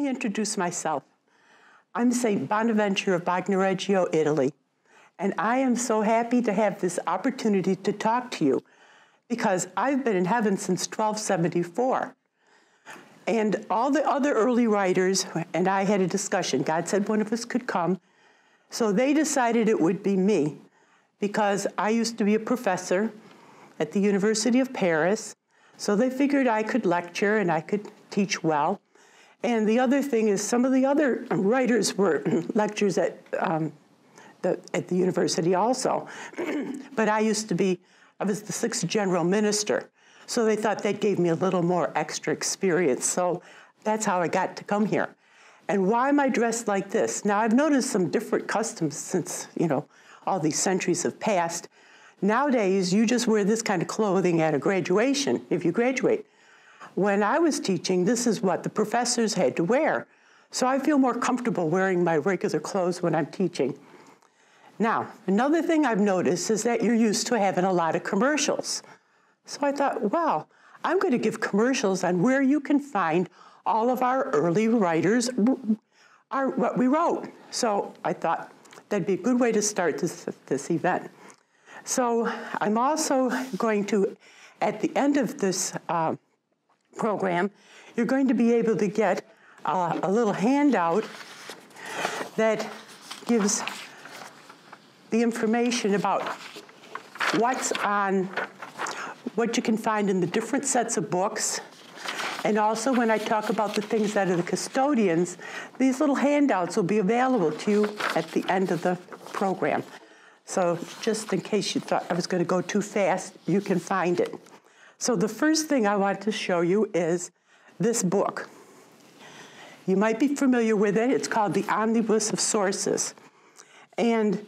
me introduce myself. I'm St. Bonaventure of Bagnoregio, Italy, and I am so happy to have this opportunity to talk to you because I've been in heaven since 1274. And all the other early writers and I had a discussion. God said one of us could come, so they decided it would be me because I used to be a professor at the University of Paris, so they figured I could lecture and I could teach well. And the other thing is some of the other writers were lectures at the university also. But I was the 6th general minister. So they thought that gave me a little more extra experience. So that's how I got to come here. And why am I dressed like this? Now, I've noticed some different customs since, all these centuries have passed. Nowadays, you just wear this kind of clothing at a graduation, if you graduate. When I was teaching, this is what the professors had to wear. So I feel more comfortable wearing my regular clothes when I'm teaching. Now, another thing I've noticed is that you're used to having a lot of commercials. So I thought, wow, I'm going to give commercials on where you can find all of our early writers, what we wrote. So I thought that'd be a good way to start this event. So I'm also going to, at the end of this program, you're going to be able to get a little handout that gives the information about what you can find in the different sets of books. And also when I talk about the things that are the custodians, these little handouts will be available to you at the end of the program. So just in case you thought I was going to go too fast, you can find it. So the first thing I want to show you is this book. You might be familiar with it. It's called the Omnibus of Sources. And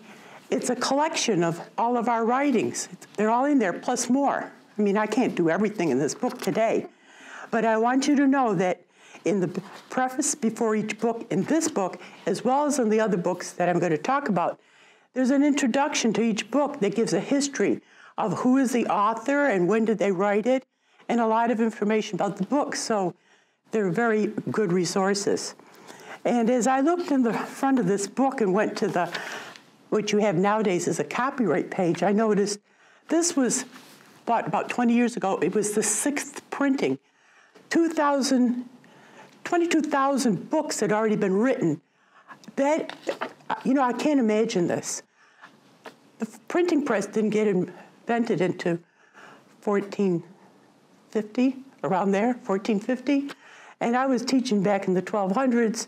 it's a collection of all of our writings. They're all in there, plus more. I mean, I can't do everything in this book today. But I want you to know that in the preface before each book, in this book, as well as in the other books that I'm going to talk about, there's an introduction to each book that gives a history of who is the author and when did they write it, and a lot of information about the book. So they're very good resources. And as I looked in the front of this book and went to what you have nowadays is a copyright page, I noticed this was bought about 20 years ago. It was the 6th printing. 22,000 books had already been written. That, I can't imagine this. The printing press didn't get invented into 1450, around there, 1450. And I was teaching back in the 1200s.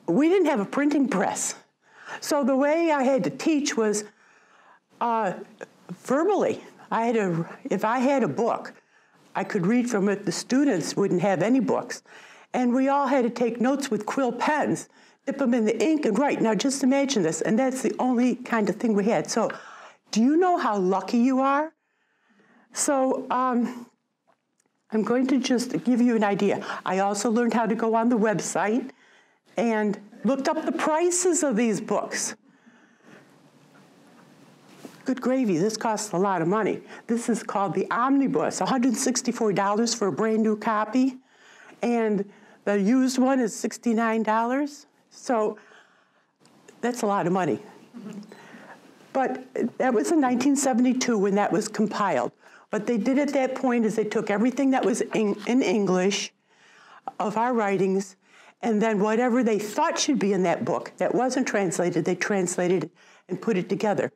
We didn't have a printing press. So the way I had to teach was verbally. If I had a book, I could read from it. The students wouldn't have any books. And we all had to take notes with quill pens, dip them in the ink and write. Now just imagine this, and that's the only kind of thing we had. So do you know how lucky you are? So I'm going to just give you an idea. I also learned how to go on the website and looked up the prices of these books. Good gravy, this costs a lot of money. This is called the Omnibus, $164 for a brand new copy, and the used one is $69. So that's a lot of money. But that was in 1972 when that was compiled. What they did at that point is they took everything that was in English of our writings, and then whatever they thought should be in that book that wasn't translated, they translated it and put it together.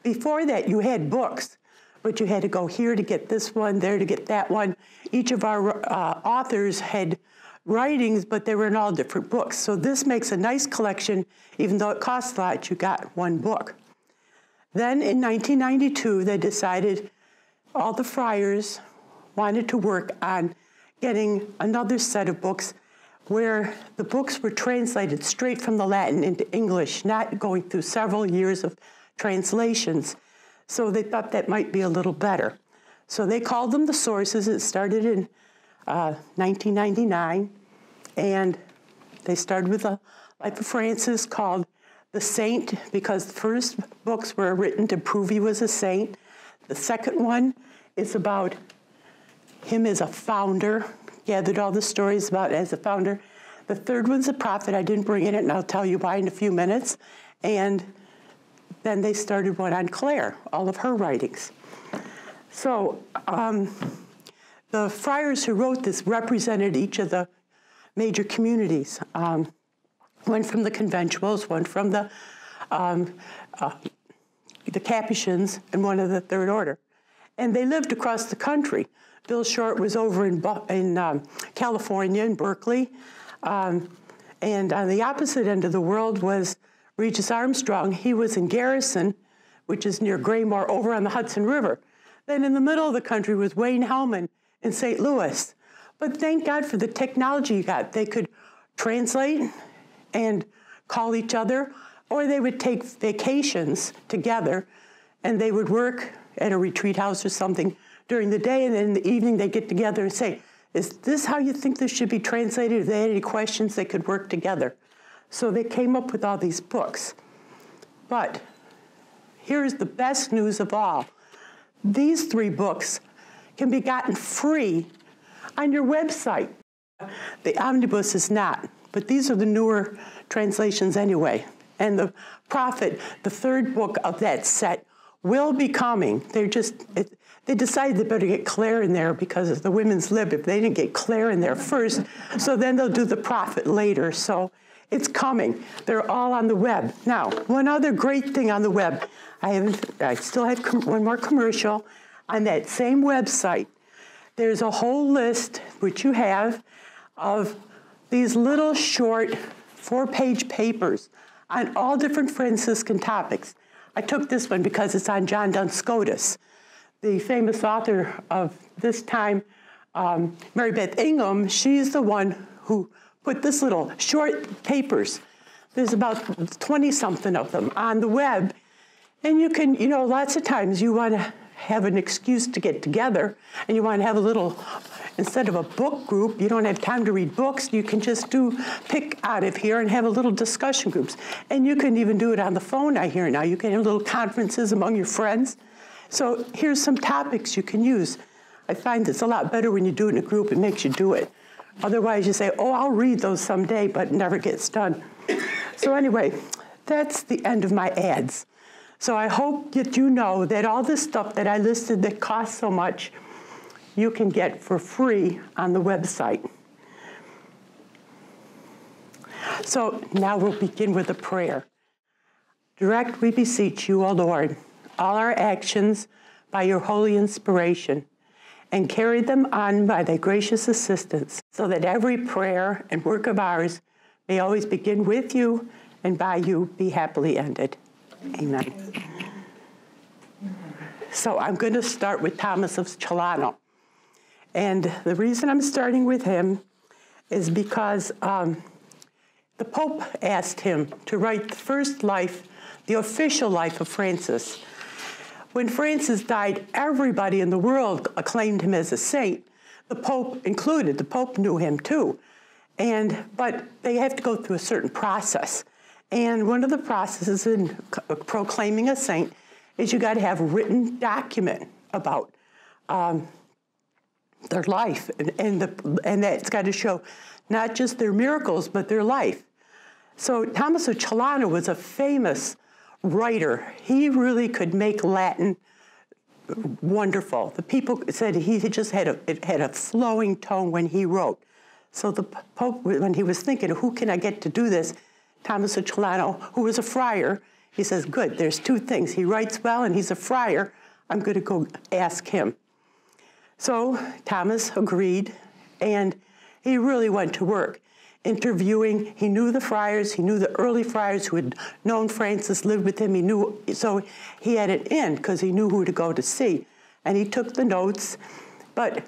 Before that, you had books, but you had to go here to get this one, there to get that one. Each of our authors had writings, but they were in all different books. So this makes a nice collection. Even though it costs a lot, you got one book. Then in 1992, they decided all the friars wanted to work on getting another set of books where the books were translated straight from the Latin into English, not going through several years of translations. So they thought that might be a little better. So they called them the sources. It started in 1999, and they started with the life of Francis, called the Saint, because the first books were written to prove he was a saint. The second one is about him as a founder, gathered all the stories about as a founder. The third one's a prophet. I didn't bring in it, and I'll tell you why in a few minutes. And then they started one on Clare, all of her writings. So the friars who wrote this represented each of the major communities. One from the conventuals, one from the Capuchins, and one of the Third Order. And they lived across the country. Bill Short was over in California, in Berkeley. And on the opposite end of the world was Regis Armstrong. He was in Garrison, which is near Graymore, over on the Hudson River. Then in the middle of the country was Wayne Hellman in St. Louis. But thank God for the technology you got. They could translate and call each other, or they would take vacations together, and they would work at a retreat house or something during the day, and then in the evening they'd get together and say, is this how you think this should be translated? If they had any questions, they could work together. So they came up with all these books. But here's the best news of all. These 3 books can be gotten free on your website. The omnibus is not, but these are the newer translations anyway. And the Prophet, the 3rd book of that set, will be coming. They decided they better get Clare in there because of the women's lib if they didn't get Clare in there first. So then they'll do the Prophet later. So it's coming. They're all on the web. Now, one other great thing on the web, I still have one more commercial. On that same website, there's a whole list, which you have, of these little short 4-page papers on all different Franciscan topics. I took this one because it's on John Duns Scotus, the famous author of this time, Mary Beth Ingham. She's the one who put this little short papers. There's about 20-something of them on the web. And you can, lots of times you want to have an excuse to get together, and you want to have a little, instead of a book group, you don't have time to read books, you can just pick out of here and have a little discussion groups. And you can even do it on the phone, I hear now. You can have little conferences among your friends. So here's some topics you can use. I find it's a lot better when you do it in a group. It makes you do it. Otherwise, you say, oh, I'll read those someday, but it never gets done. So anyway, that's the end of my ads. So I hope that you know that all this stuff that I listed that costs so much, you can get for free on the website. So now we'll begin with a prayer. Direct, we beseech you, O Lord, all our actions by your holy inspiration, and carry them on by thy gracious assistance, so that every prayer and work of ours may always begin with you and by you be happily ended. Amen. So I'm going to start with Thomas of Celano. And the reason I'm starting with him is because the Pope asked him to write the first life, the official life of Francis. When Francis died, everybody in the world acclaimed him as a saint, the Pope included. The Pope knew him too. But they have to go through a certain process. And one of the processes in proclaiming a saint is you got to have a written document about their life. And that's got to show not just their miracles, but their life. So Thomas of Celano was a famous writer. He really could make Latin wonderful. The people said he just had a flowing tone when he wrote. So the Pope, when he was thinking, who can I get to do this? Thomas of Celano, who was a friar, he says, good, there's 2 things. He writes well and he's a friar. I'm going to go ask him. So Thomas agreed, and he really went to work. Interviewing, he knew the friars, he knew the early friars who had known Francis, lived with him, so he had it in because he knew who to go to see. And he took the notes, but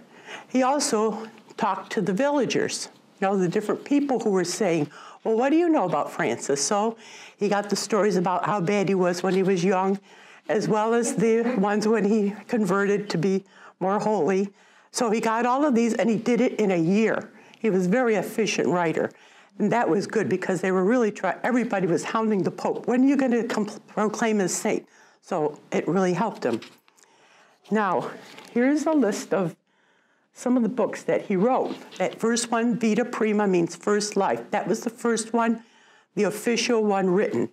he also talked to the villagers, the different people who were saying, well, what do you know about Francis? So he got the stories about how bad he was when he was young, as well as the ones when he converted to be more holy. So he got all of these, and he did it in a year. He was a very efficient writer. And that was good because they were really everybody was hounding the Pope. When are you going to proclaim as saint? So it really helped him. Now, here's a list of some of the books that he wrote. That first one, Vita Prima, means first life. That was the first one, the official one written.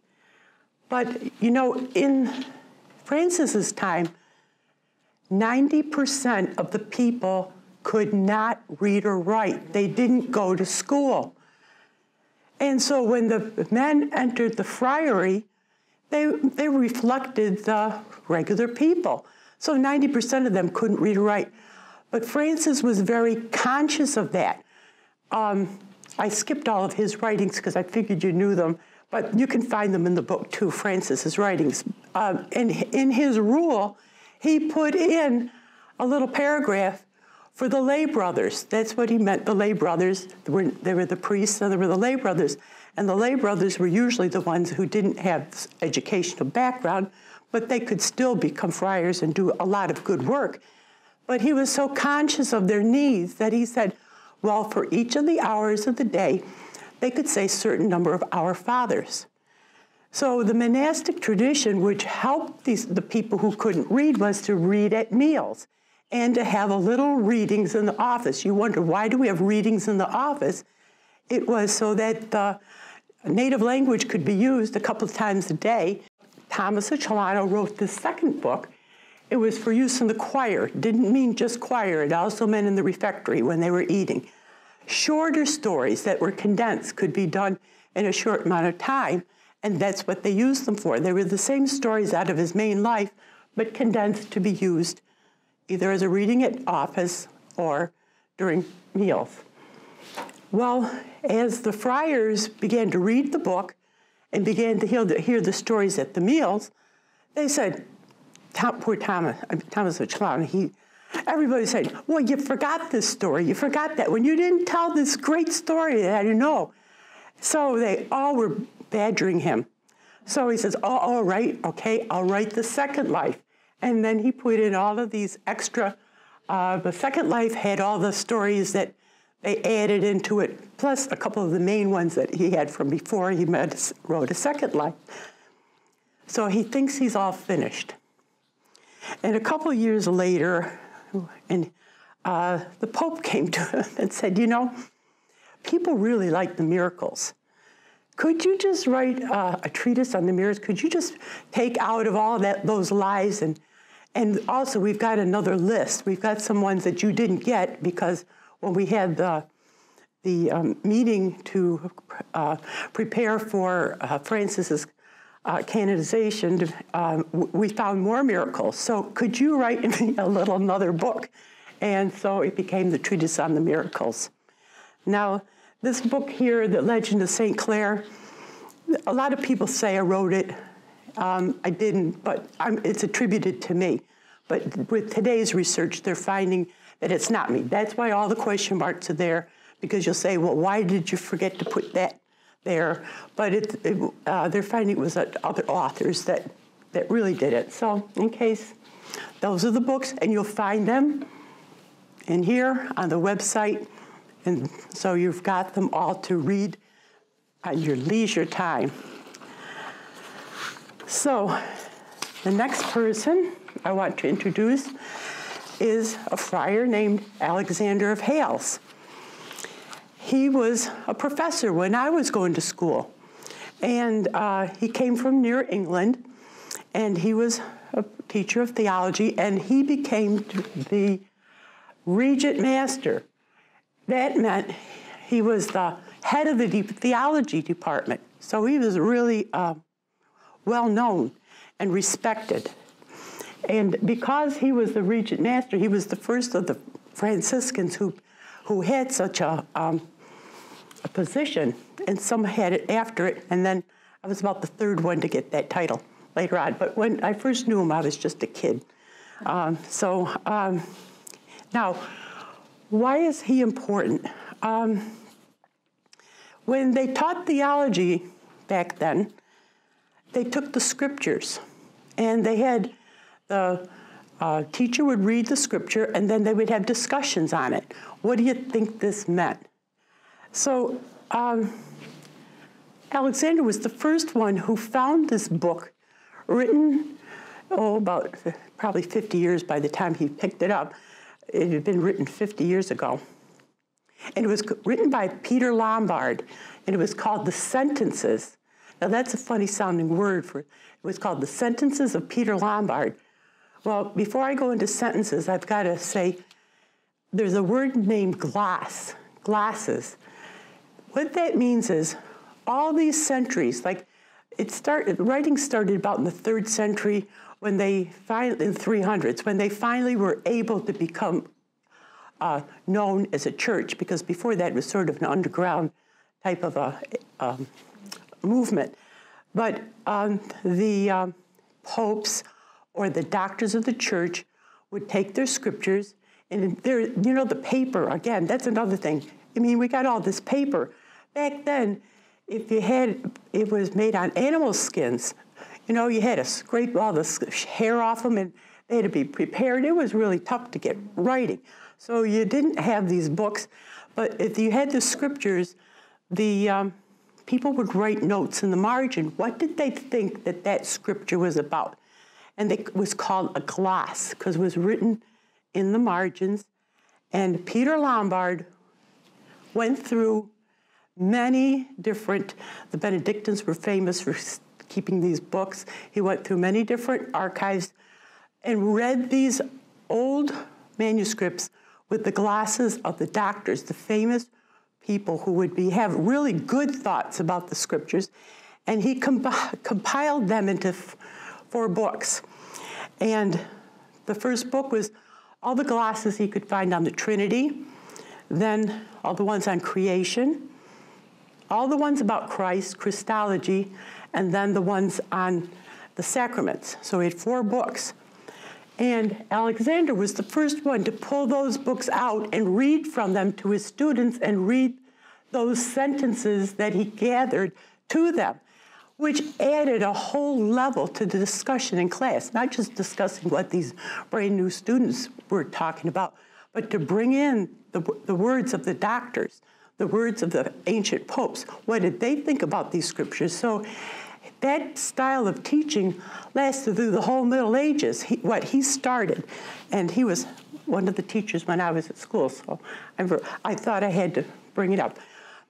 But, you know, in Francis's time, 90% of the people could not read or write. They didn't go to school. And so when the men entered the friary, they reflected the regular people. So 90% of them couldn't read or write. But Francis was very conscious of that. I skipped all of his writings because I figured you knew them, but you can find them in the book too, Francis's writings. And in his rule, he put in a little paragraph for the lay brothers. That's what he meant, the lay brothers. They were the priests, and they were the lay brothers. And the lay brothers were usually the ones who didn't have educational background, but they could still become friars and do a lot of good work. But he was so conscious of their needs that he said, well, for each of the hours of the day, they could say a certain number of Our Fathers. So the monastic tradition, which helped the people who couldn't read, was to read at meals and to have a little readings in the office. You wonder, why do we have readings in the office? It was so that the native language could be used a couple of times a day. Thomas of Celano wrote the second book. It was for use in the choir. It didn't mean just choir. It also meant in the refectory when they were eating. Shorter stories that were condensed could be done in a short amount of time, and that's what they used them for. They were the same stories out of his main life, but condensed to be used either as a reading at office or during meals. Well, as the friars began to read the book and began to hear the stories at the meals, they said, poor Thomas of Celano, everybody said, well, you forgot this story. You forgot that. When you didn't tell this great story that I didn't know. So they all were badgering him. So he says, oh, all right, okay, I'll write the second life. And then he put in all of these extra, the second life had all the stories that they added into it, plus a couple of the main ones that he had from before he wrote a second life. So he thinks he's all finished. And a couple of years later, and the Pope came to him and said, you know, people really like the miracles. Could you just write a treatise on the miracles? Could you just take out of all those lies? And also, we've got another list. We've got some ones that you didn't get because when we had the meeting to prepare for Francis's canonization, we found more miracles. So could you write me another book? And so it became the Treatise on the Miracles. Now, this book here, The Legend of St. Clare, a lot of people say I wrote it. I didn't, but it's attributed to me. But with today's research, they're finding that it's not me. That's why all the question marks are there, because you'll say, well, why did you forget to put that there? But they're finding it was other authors that really did it. So in case, those are the books, and you'll find them in here on the website. And so you've got them all to read at your leisure time. So the next person I want to introduce is a friar named Alexander of Hales. He was a professor when I was going to school. And he came from near England, and he was a teacher of theology, and he became the regent master. That meant he was the head of the theology department. So he was really well known and respected. And because he was the regent master, he was the first of the Franciscans who had such a position, and some had it after it. And then I was about the third one to get that title later on. But when I first knew him, I was just a kid. Now, why is he important? When they taught theology back then, they took the scriptures, and they had the teacher would read the scripture, and then they would have discussions on it. What do you think this meant? So Alexander was the first one who found this book written, about probably 50 years by the time he picked it up. It had been written 50 years ago. And it was written by Peter Lombard, and it was called The Sentences. Now, that's a funny-sounding word for it. It was called The Sentences of Peter Lombard. Well, before I go into sentences, I've got to say there's a word named glasses. What that means is all these centuries, like writing started about in the 3rd century when they finally, in the 300s, when they finally were able to become known as a church, because before that it was sort of an underground type of a movement. But the popes or the doctors of the church would take their scriptures, and the paper, again, that's another thing. I mean, we got all this paper. Back then, it was made on animal skins. You had to scrape all the hair off them, and they had to be prepared. It was really tough to get writing. So you didn't have these books, but if you had the scriptures, the people would write notes in the margin. What did they think that scripture was about? And it was called a gloss, because it was written in the margins. And Peter Lombard went through many different, the Benedictines were famous for keeping these books. He went through many different archives and read these old manuscripts with the glosses of the doctors, the famous people who would have really good thoughts about the scriptures. And he compiled them into 4 books. And the first book was all the glosses he could find on the Trinity, then all the ones on creation, all the ones about Christ, Christology, and then the ones on the sacraments. So he had 4 books. And Alexander was the first one to pull those books out and read from them to his students and read those sentences that he gathered to them, which added a whole level to the discussion in class, not just discussing what these brand new students were talking about, but to bring in the words of the doctors, the words of the ancient popes. What did they think about these scriptures? So that style of teaching lasted through the whole Middle Ages, what he started. And he was one of the teachers when I was at school, so I thought I had to bring it up.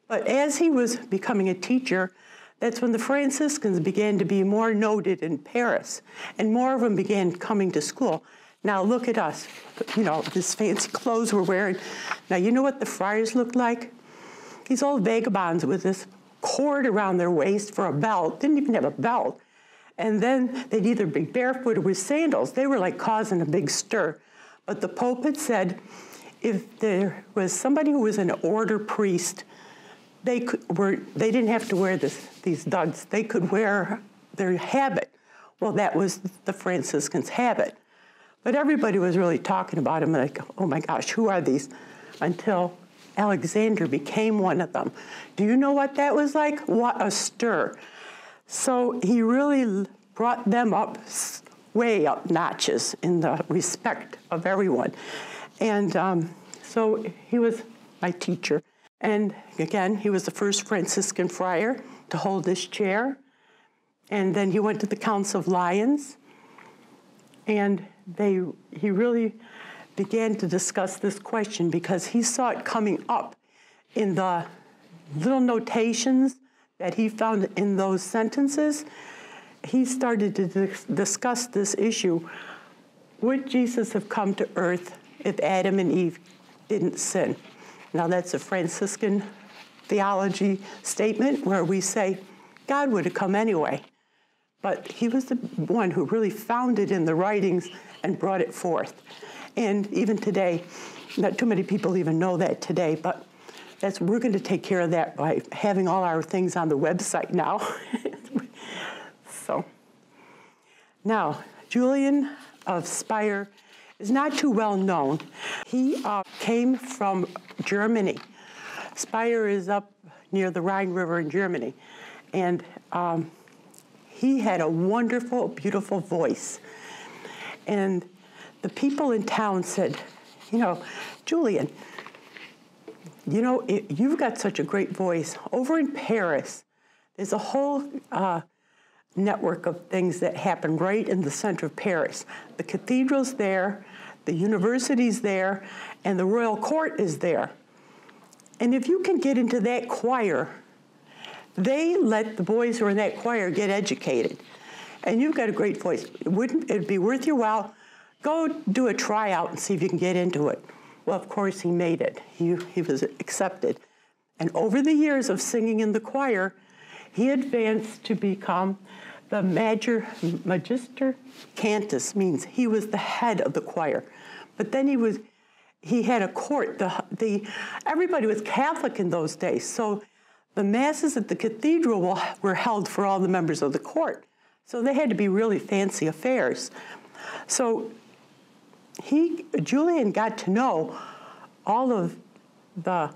But as he was becoming a teacher, that's when the Franciscans began to be more noted in Paris, and more of them began coming to school. Now look at us, this fancy clothes we're wearing. Now you know what the friars looked like? These old vagabonds with this cord around their waist for a belt, didn't even have a belt. And then they'd either be barefoot or with sandals. They were like causing a big stir. But the Pope had said, if there was somebody who was an order priest, they didn't have to wear these duds. They could wear their habit. Well, that was the Franciscans' habit. But everybody was really talking about them, like, oh my gosh, who are these? Until Alexander became one of them. Do you know what that was like? What a stir. So he really brought them up, way up notches in the respect of everyone. And so he was my teacher. And again, he was the first Franciscan friar to hold this chair. And then he went to the Council of Lyons. And he really began to discuss this question because he saw it coming up in the little notations that he found in those sentences. He started to discuss this issue. Would Jesus have come to earth if Adam and Eve didn't sin? Now that's a Franciscan theology statement where we say God would have come anyway. But he was the one who really found it in the writings and brought it forth. And even today, not too many people even know that today, but we're going to take care of that by having all our things on the website now. So, now, Julian of Speyer is not too well known. He came from Germany. Speyer is up near the Rhine River in Germany. And he had a wonderful, beautiful voice. And the people in town said, Julian, you've got such a great voice. Over in Paris, there's a whole network of things that happen right in the center of Paris. The cathedral's there. the university's there, and the royal court is there. And if you can get into that choir, they let the boys who are in that choir get educated. And you've got a great voice. It'd be worth your while. Go do a tryout and see if you can get into it. Well, of course, he made it. He was accepted. And over the years of singing in the choir, he advanced to become the magister cantus, means he was the head of the choir. But then he had a court. Everybody was Catholic in those days, so the masses at the cathedral were held for all the members of the court. So they had to be really fancy affairs. So Julian got to know all of the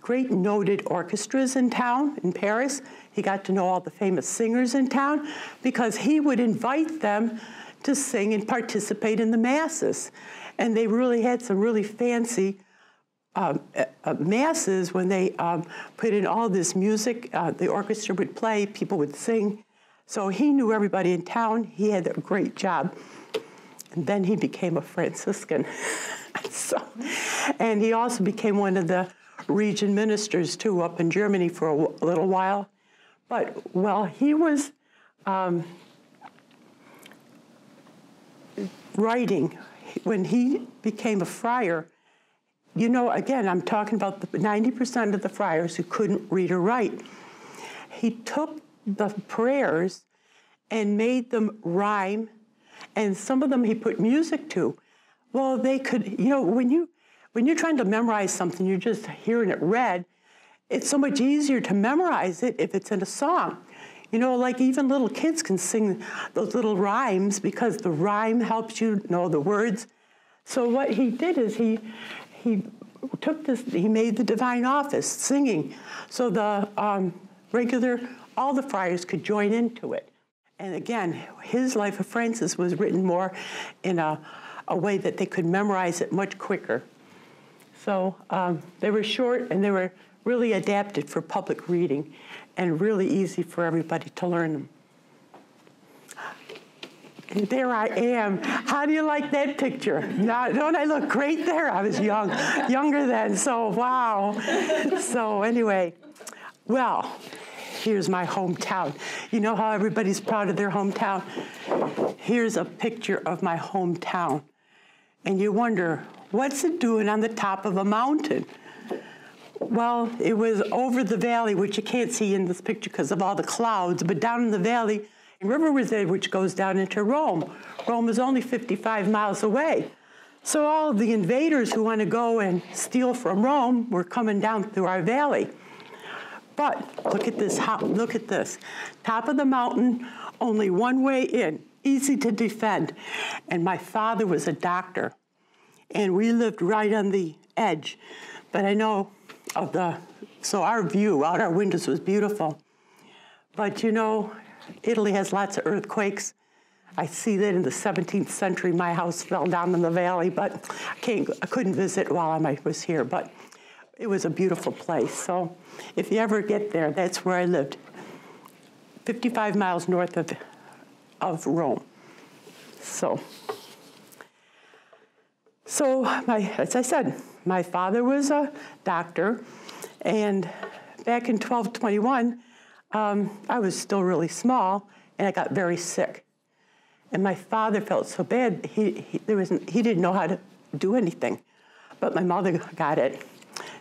great noted orchestras in town, in Paris. He got to know all the famous singers in town because he would invite them to sing and participate in the masses. And they really had some really fancy masses when they put in all this music. The orchestra would play, people would sing. So he knew everybody in town. He had a great job. And then he became a Franciscan. And he also became one of the region ministers, too, up in Germany for a little while. But while he was writing, when he became a friar, you know, again, I'm talking about the 90% of the friars who couldn't read or write. He took the prayers and made them rhyme, and some of them he put music to. Well, they could, you know, when you're trying to memorize something, you're just hearing it read, it's so much easier to memorize it if it's in a song. You know, like even little kids can sing those little rhymes because the rhyme helps you know the words. So what he did is he took this, he made the divine office singing, so the all the friars could join into it. And again, his Life of Francis was written more in a way that they could memorize it much quicker. So they were short and they were really adapted for public reading and really easy for everybody to learn them. And there I am. How do you like that picture? Now, don't I look great there? I was younger then, so wow. So anyway, well, here's my hometown. You know how everybody's proud of their hometown? Here's a picture of my hometown. And you wonder, what's it doing on the top of a mountain? Well, it was over the valley, which you can't see in this picture because of all the clouds, but down in the valley, a river was there which goes down into Rome. Rome is only 55 miles away. So all of the invaders who want to go and steal from Rome were coming down through our valley. But look at this, look at this. Top of the mountain, only one way in, easy to defend. And my father was a doctor, and we lived right on the edge. But I know so our view out our windows was beautiful. But you know, Italy has lots of earthquakes. I see that in the 17th century, my house fell down in the valley, but I couldn't visit while I was here, but it was a beautiful place. So if you ever get there, that's where I lived, 55 miles north of Rome. So as I said, my father was a doctor, and back in 1221, I was still really small, and I got very sick. And my father felt so bad, he didn't know how to do anything. But my mother got it.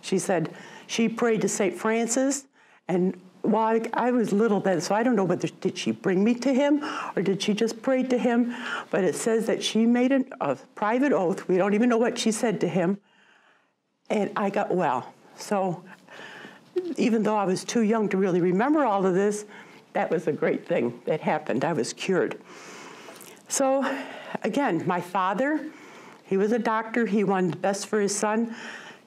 She said she prayed to St. Francis, and while I was little then, so I don't know whether did she bring me to him or did she just pray to him, but it says that she made a private oath. We don't even know what she said to him, and I got well. So even though I was too young to really remember all of this, that was a great thing that happened. I was cured. So again, my father, he was a doctor. He wanted the best for his son.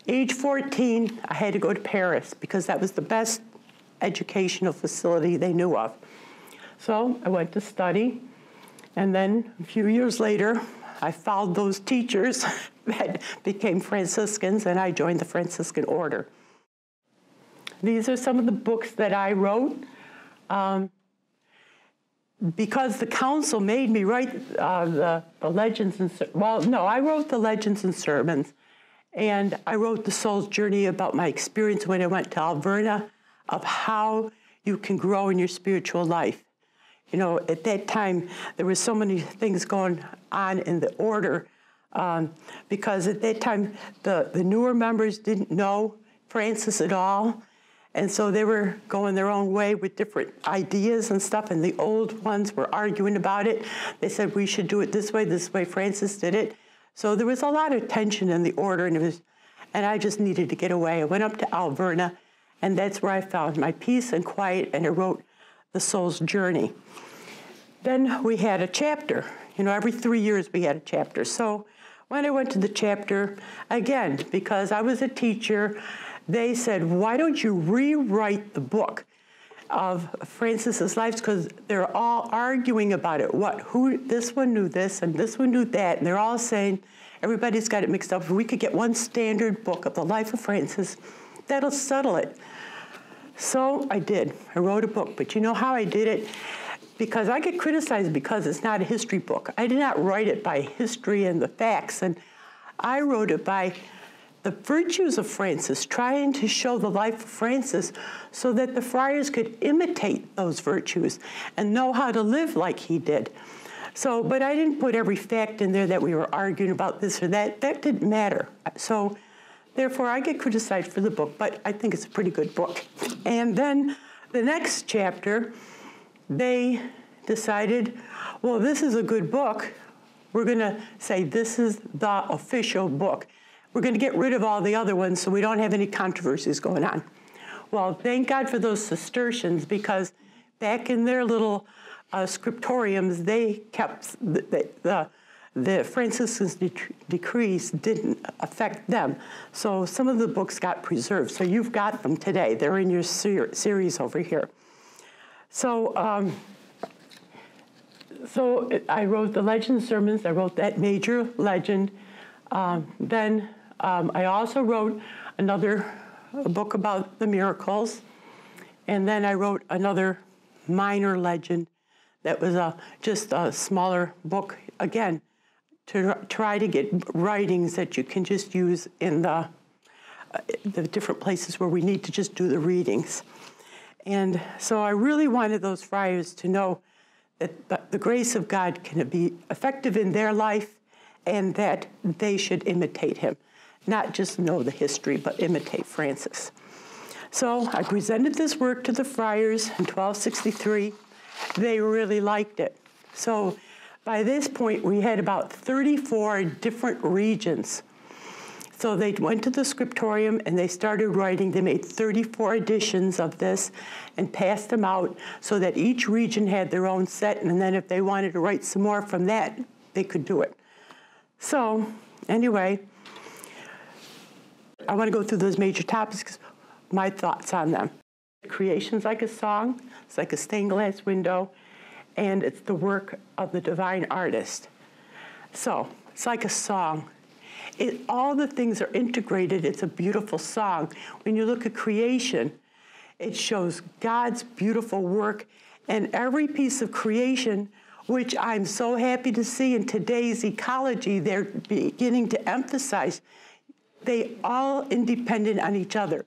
Age 14, I had to go to Paris because that was the best educational facility they knew of. So I went to study, and then a few years later, I followed those teachers that became Franciscans, and I joined the Franciscan Order. These are some of the books that I wrote. because the council made me write the legends and, well, no, I wrote the legends and sermons, and I wrote the soul's journey about my experience when I went to Alverna of how you can grow in your spiritual life. You know, at that time, there were so many things going on in the order, because at that time, the newer members didn't know Francis at all. And so they were going their own way with different ideas and stuff, and the old ones were arguing about it. They said, we should do it this way Francis did it. So there was a lot of tension in the order, and I just needed to get away. I went up to Alverna, and that's where I found my peace and quiet, and I wrote The Soul's Journey. Then we had a chapter. You know, every 3 years we had a chapter. So when I went to the chapter, again, because I was a teacher, they said, why don't you rewrite the book of Francis's life? Because they're all arguing about it. This one knew this and this one knew that. And they're all saying, everybody's got it mixed up. If we could get one standard book of the life of Francis, that'll settle it. So I did. I wrote a book. But you know how I did it? Because I get criticized because it's not a history book. I did not write it by history and the facts. And I wrote it by the virtues of Francis, trying to show the life of Francis so that the friars could imitate those virtues and know how to live like he did. So, but I didn't put every fact in there that we were arguing about this or that. That didn't matter. So therefore, I get criticized for the book, but I think it's a pretty good book. And then the next chapter, they decided, well, this is a good book. We're going to say this is the official book. We're going to get rid of all the other ones so we don't have any controversies going on. Well, thank God for those Cistercians, because back in their little scriptoriums, they kept the Franciscan decrees didn't affect them. So some of the books got preserved. So you've got them today. They're in your series over here. So I wrote the legend sermons. I wrote that major legend. Then I also wrote another book about the miracles. And then I wrote another minor legend that was just a smaller book, again, to try to get writings that you can just use in the different places where we need to just do the readings. And so I really wanted those friars to know that the grace of God can be effective in their life and that they should imitate him, not just know the history, but imitate Francis. So I presented this work to the friars in 1263. They really liked it. So by this point, we had about 34 different regions. So they went to the scriptorium and they started writing. They made 34 editions of this and passed them out so that each region had their own set. And then if they wanted to write some more from that, they could do it. So anyway, I want to go through those major topics, my thoughts on them. Creation's like a song. It's like a stained glass window. And it's the work of the divine artist. So it's like a song. All the things are integrated. It's a beautiful song. When you look at creation, it shows God's beautiful work. And every piece of creation, which I'm so happy to see in today's ecology, they're beginning to emphasize, they all independent on each other.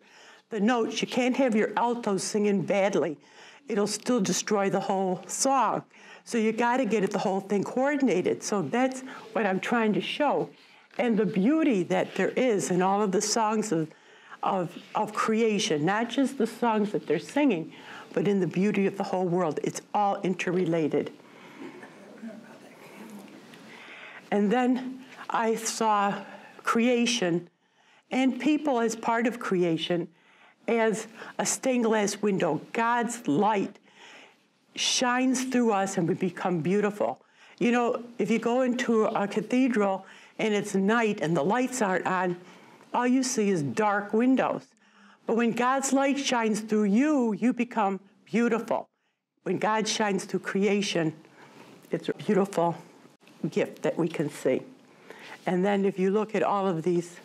The notes, you can't have your altos singing badly. It'll still destroy the whole song. So you got to get the whole thing coordinated. So that's what I'm trying to show. And the beauty that there is in all of the songs of creation, not just the songs that they're singing, but in the beauty of the whole world. It's all interrelated. And then I saw creation and people as part of creation as a stained glass window. God's light shines through us and we become beautiful. You know, if you go into a cathedral and it's night and the lights aren't on, all you see is dark windows. But when God's light shines through you, you become beautiful. When God shines through creation, it's a beautiful gift that we can see. And then if you look at all of these,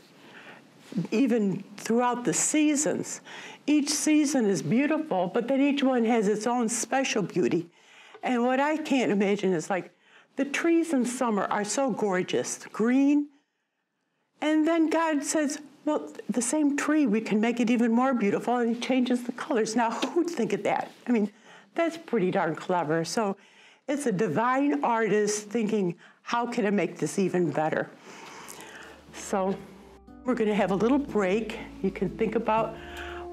even throughout the seasons, each season is beautiful, but then each one has its own special beauty. And what I can't imagine is like the trees in summer are so gorgeous, green. And then God says, well, the same tree, we can make it even more beautiful, and he changes the colors. Now, who'd think of that? I mean, that's pretty darn clever. So it's a divine artist thinking, how can I make this even better? So we're going to have a little break. You can think about,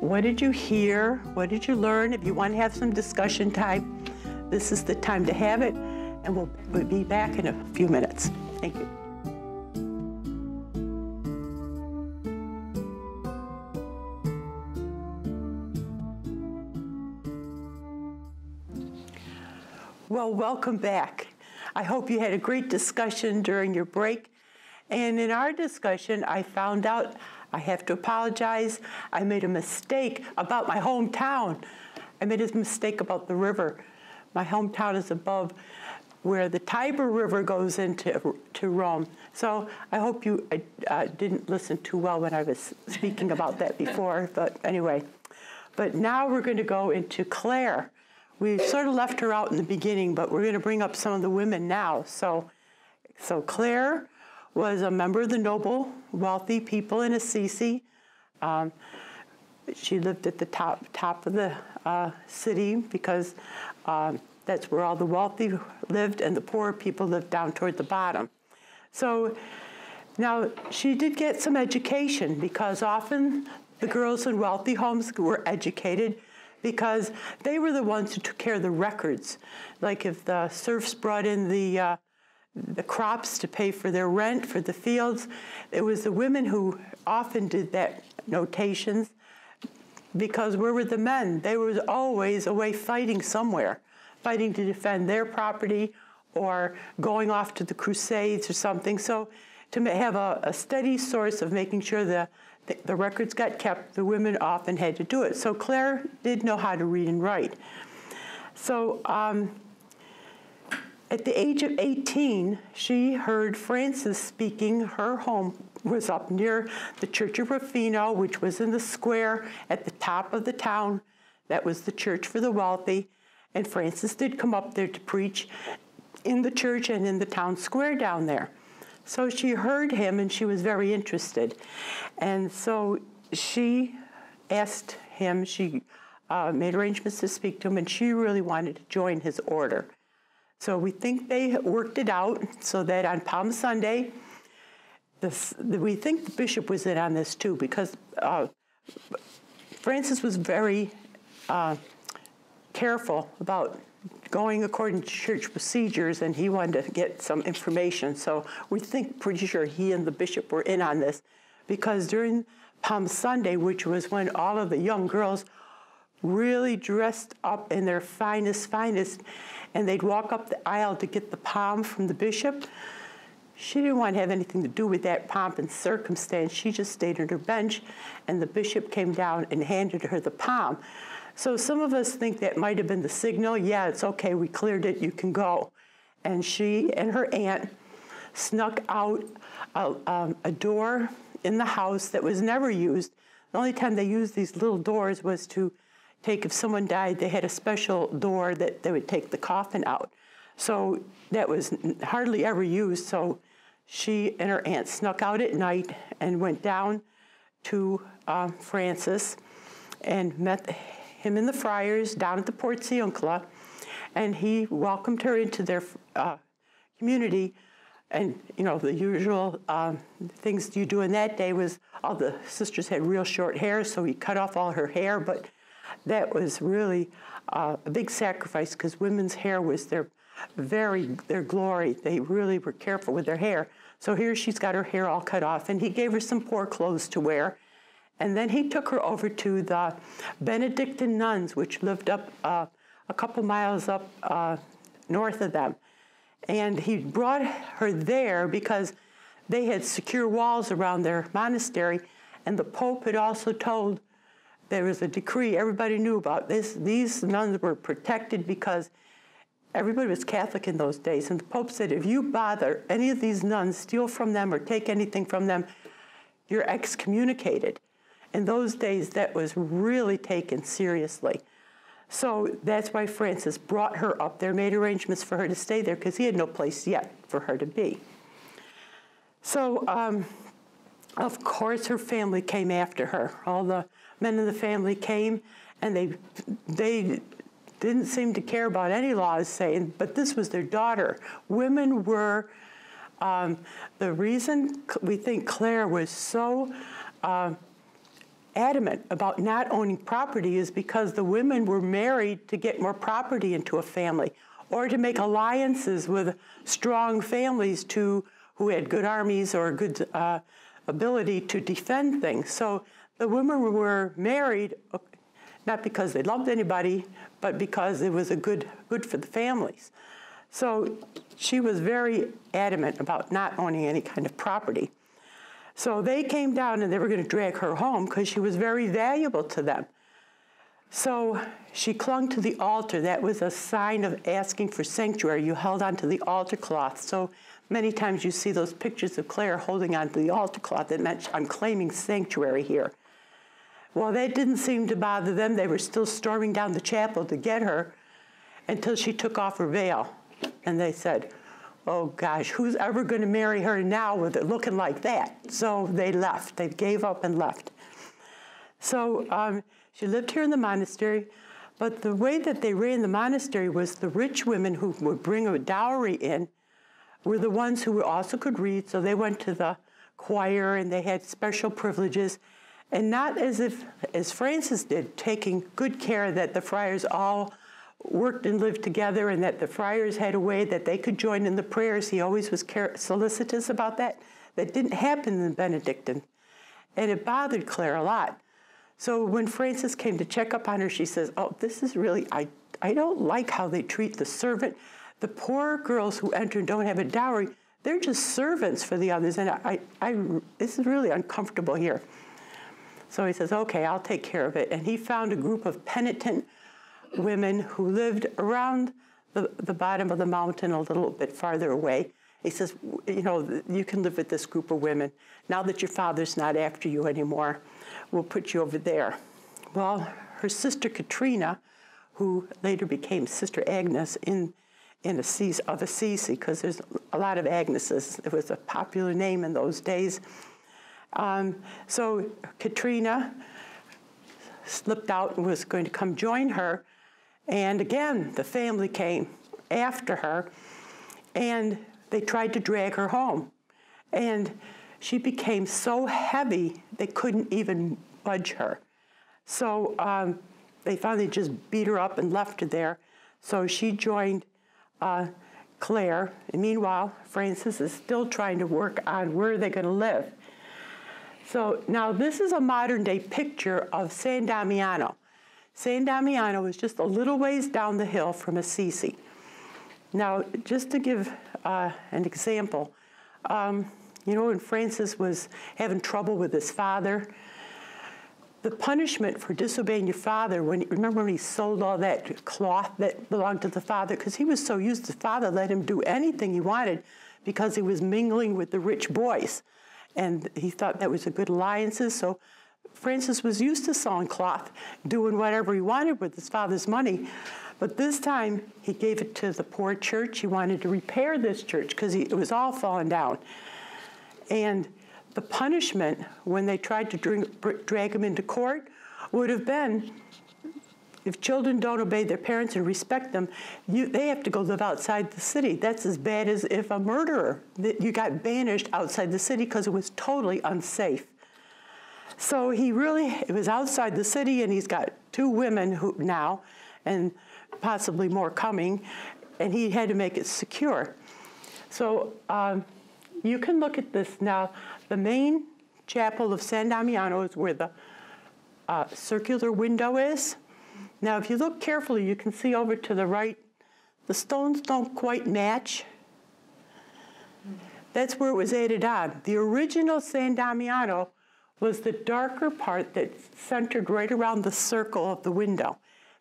what did you hear? What did you learn? If you want to have some discussion time, this is the time to have it. And we'll be back in a few minutes. Thank you. Well, welcome back. I hope you had a great discussion during your break. And in our discussion, I found out, I have to apologize, I made a mistake about my hometown. I made a mistake about the river. My hometown is above where the Tiber River goes into Rome. So I hope you didn't listen too well when I was speaking about that before, but anyway. But now we're going to go into Claire. We sort of left her out in the beginning, but we're going to bring up some of the women now. So Claire was a member of the noble, wealthy people in Assisi. She lived at the top of the city because that's where all the wealthy lived, and the poor people lived down toward the bottom. So now she did get some education, because often the girls in wealthy homes were educated because they were the ones who took care of the records. Like if the serfs brought in the crops to pay for their rent for the fields, it was the women who often did that notations, because where were the men? They were always away fighting somewhere, fighting to defend their property or going off to the Crusades or something. So to have a steady source of making sure the records got kept, the women often had to do it. So Claire did know how to read and write. So at the age of 18, she heard Francis speaking. Her home was up near the Church of Rufino, which was in the square at the top of the town. That was the church for the wealthy. And Francis did come up there to preach in the church and in the town square down there. So she heard him, and she was very interested. And so she asked him, she made arrangements to speak to him, and she really wanted to join his order. So we think they worked it out so that on Palm Sunday, we think the bishop was in on this too, because Francis was very careful about going according to church procedures, and he wanted to get some information. So we think, pretty sure he and the bishop were in on this, because during Palm Sunday, which was when all of the young girls really dressed up in their finest, and they'd walk up the aisle to get the palm from the bishop, she didn't want to have anything to do with that pomp and circumstance. She just stayed on her bench, and the bishop came down and handed her the palm. So some of us think that might have been the signal. Yeah, it's okay, we cleared it, you can go. And she and her aunt snuck out a door in the house that was never used. The only time they used these little doors was to take, if someone died, they had a special door that they would take the coffin out. So that was hardly ever used. So she and her aunt snuck out at night and went down to Francis and met him and the friars down at the Porziuncula, and he welcomed her into their community. And, you know, the usual things you do in that day was all the sisters had real short hair, so he cut off all her hair, but that was really a big sacrifice, because women's hair was their glory. They really were careful with their hair. So here she's got her hair all cut off, and he gave her some poor clothes to wear. And then he took her over to the Benedictine nuns, which lived up a couple miles up north of them. And he brought her there because they had secure walls around their monastery, and the Pope had also told, there was a decree everybody knew about this. These nuns were protected because everybody was Catholic in those days. And the Pope said, if you bother any of these nuns, steal from them or take anything from them, you're excommunicated. In those days, that was really taken seriously. So that's why Francis brought her up there, made arrangements for her to stay there, because he had no place yet for her to be. So, of course, her family came after her. All the men in the family came, and they didn't seem to care about any laws saying, but this was their daughter. Women were, the reason we think Claire was so adamant about not owning property is because the women were married to get more property into a family, or to make alliances with strong families who had good armies or good ability to defend things. So the women were married not because they loved anybody, but because it was good for the families. So she was very adamant about not owning any kind of property. So they came down and they were going to drag her home because she was very valuable to them. So she clung to the altar. That was a sign of asking for sanctuary. You held onto the altar cloth. So many times you see those pictures of Claire holding onto the altar cloth. That meant, I'm claiming sanctuary here. Well, that didn't seem to bother them. They were still storming down the chapel to get her until she took off her veil. And they said, oh gosh, who's ever going to marry her now with it looking like that? So they left. They gave up and left. So she lived here in the monastery, but the way that they ran the monastery was the rich women who would bring a dowry in were the ones who also could read, so they went to the choir and they had special privileges, and not as Francis did, taking good care that the friars all worked and lived together and that the friars had a way that they could join in the prayers. He always was solicitous about that. That didn't happen in the Benedictine, and it bothered Claire a lot. So when Francis came to check up on her, she says, oh, this is really, I don't like how they treat the servant. The poor girls who enter and don't have a dowry, they're just servants for the others, and this is really uncomfortable here. So he says, okay, I'll take care of it. And he found a group of penitent women who lived around the bottom of the mountain a little bit farther away. He says, you know, you can live with this group of women. Now that your father's not after you anymore, we'll put you over there. Well, her sister Katrina, who later became Sister Agnes of Assisi, because there's a lot of Agneses. It was a popular name in those days. So Katrina slipped out and was going to come join her. And again, the family came after her, and they tried to drag her home. And she became so heavy, they couldn't even budge her. So they finally just beat her up and left her there. So she joined Claire. And meanwhile, Francis is still trying to work on where they're going to live. So now this is a modern day picture of San Damiano. San Damiano is just a little ways down the hill from Assisi. Now, just to give an example, you know, when Francis was having trouble with his father, the punishment for disobeying your father, remember when he sold all that cloth that belonged to the father, because he was so used to the father let him do anything he wanted because he was mingling with the rich boys. And he thought that was a good alliance. So Francis was used to selling cloth, doing whatever he wanted with his father's money. But this time, he gave it to the poor church. He wanted to repair this church because it was all falling down. And the punishment, when they tried to drag him into court, would have been, if children don't obey their parents and respect them, they have to go live outside the city. That's as bad as if a murderer, you got banished outside the city because it was totally unsafe. So it was outside the city, and he's got 2 women now, and possibly more coming, and he had to make it secure. So you can look at this now. The main chapel of San Damiano is where the circular window is. Now, if you look carefully, you can see over to the right, the stones don't quite match. That's where it was added on. The original San Damiano was the darker part that centered right around the circle of the window.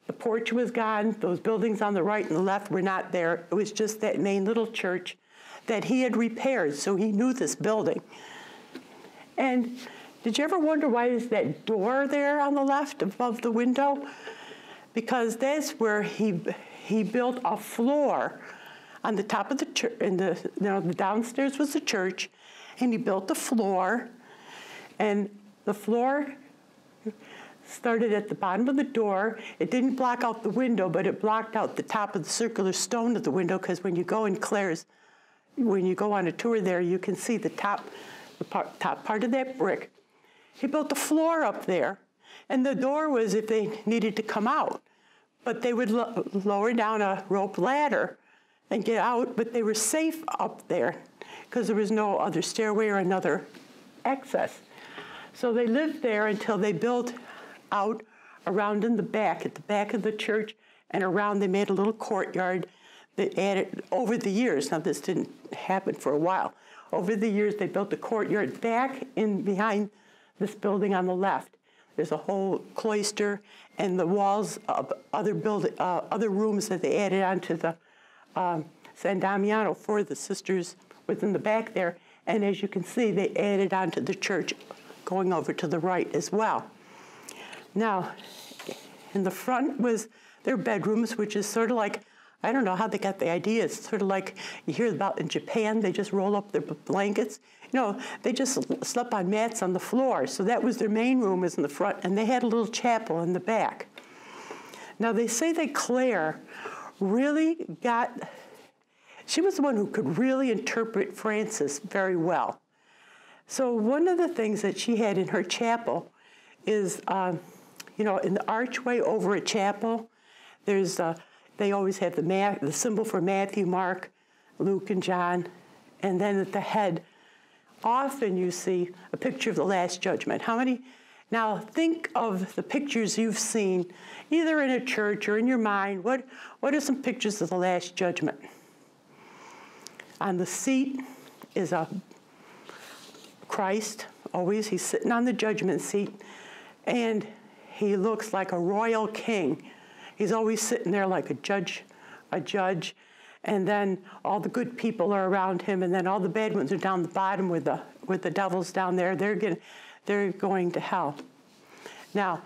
The porch was gone. Those buildings on the right and the left were not there. It was just that main little church that he had repaired, so he knew this building. And did you ever wonder why is that door there on the left above the window? because that's where he built a floor on the top of the church. The downstairs was the church, and he built the floor, and the floor started at the bottom of the door. It didn't block out the window, but it blocked out the top of the circular stone of the window, because when you go in Claire's, when you go on a tour there, you can see the top part of that brick. He built the floor up there, and the door was if they needed to come out. But they would lower down a rope ladder and get out, but they were safe up there because there was no other stairway or another access. So they lived there until they built out around in the back, at the back of the church, and around they made a little courtyard. They added over the years. Now this didn't happen for a while. Over the years, they built a courtyard back in behind this building on the left. There's a whole cloister and the walls of other rooms that they added onto the San Damiano for the sisters within the back there. And as you can see, they added onto the church going over to the right as well. Now, in the front was their bedrooms, which is sort of like, I don't know how they got the idea. It's sort of like you hear about in Japan, they just roll up their blankets. No, they just slept on mats on the floor. So that was their main room, was in the front, and they had a little chapel in the back. Now they say that Claire really she was the one who could really interpret Francis very well. So one of the things that she had in her chapel is, in the archway over a chapel, there's they always have the symbol for Matthew, Mark, Luke, and John. And then at the head, often you see a picture of the Last Judgment. How many? Now think of the pictures you've seen, either in a church or in your mind. What are some pictures of the Last Judgment? On the seat is a Christ, always. He's sitting on the judgment seat, and he looks like a royal king. He's always sitting there like a judge, and then all the good people are around him, and then all the bad ones are down the bottom with the devils down there. They're going to hell. Now,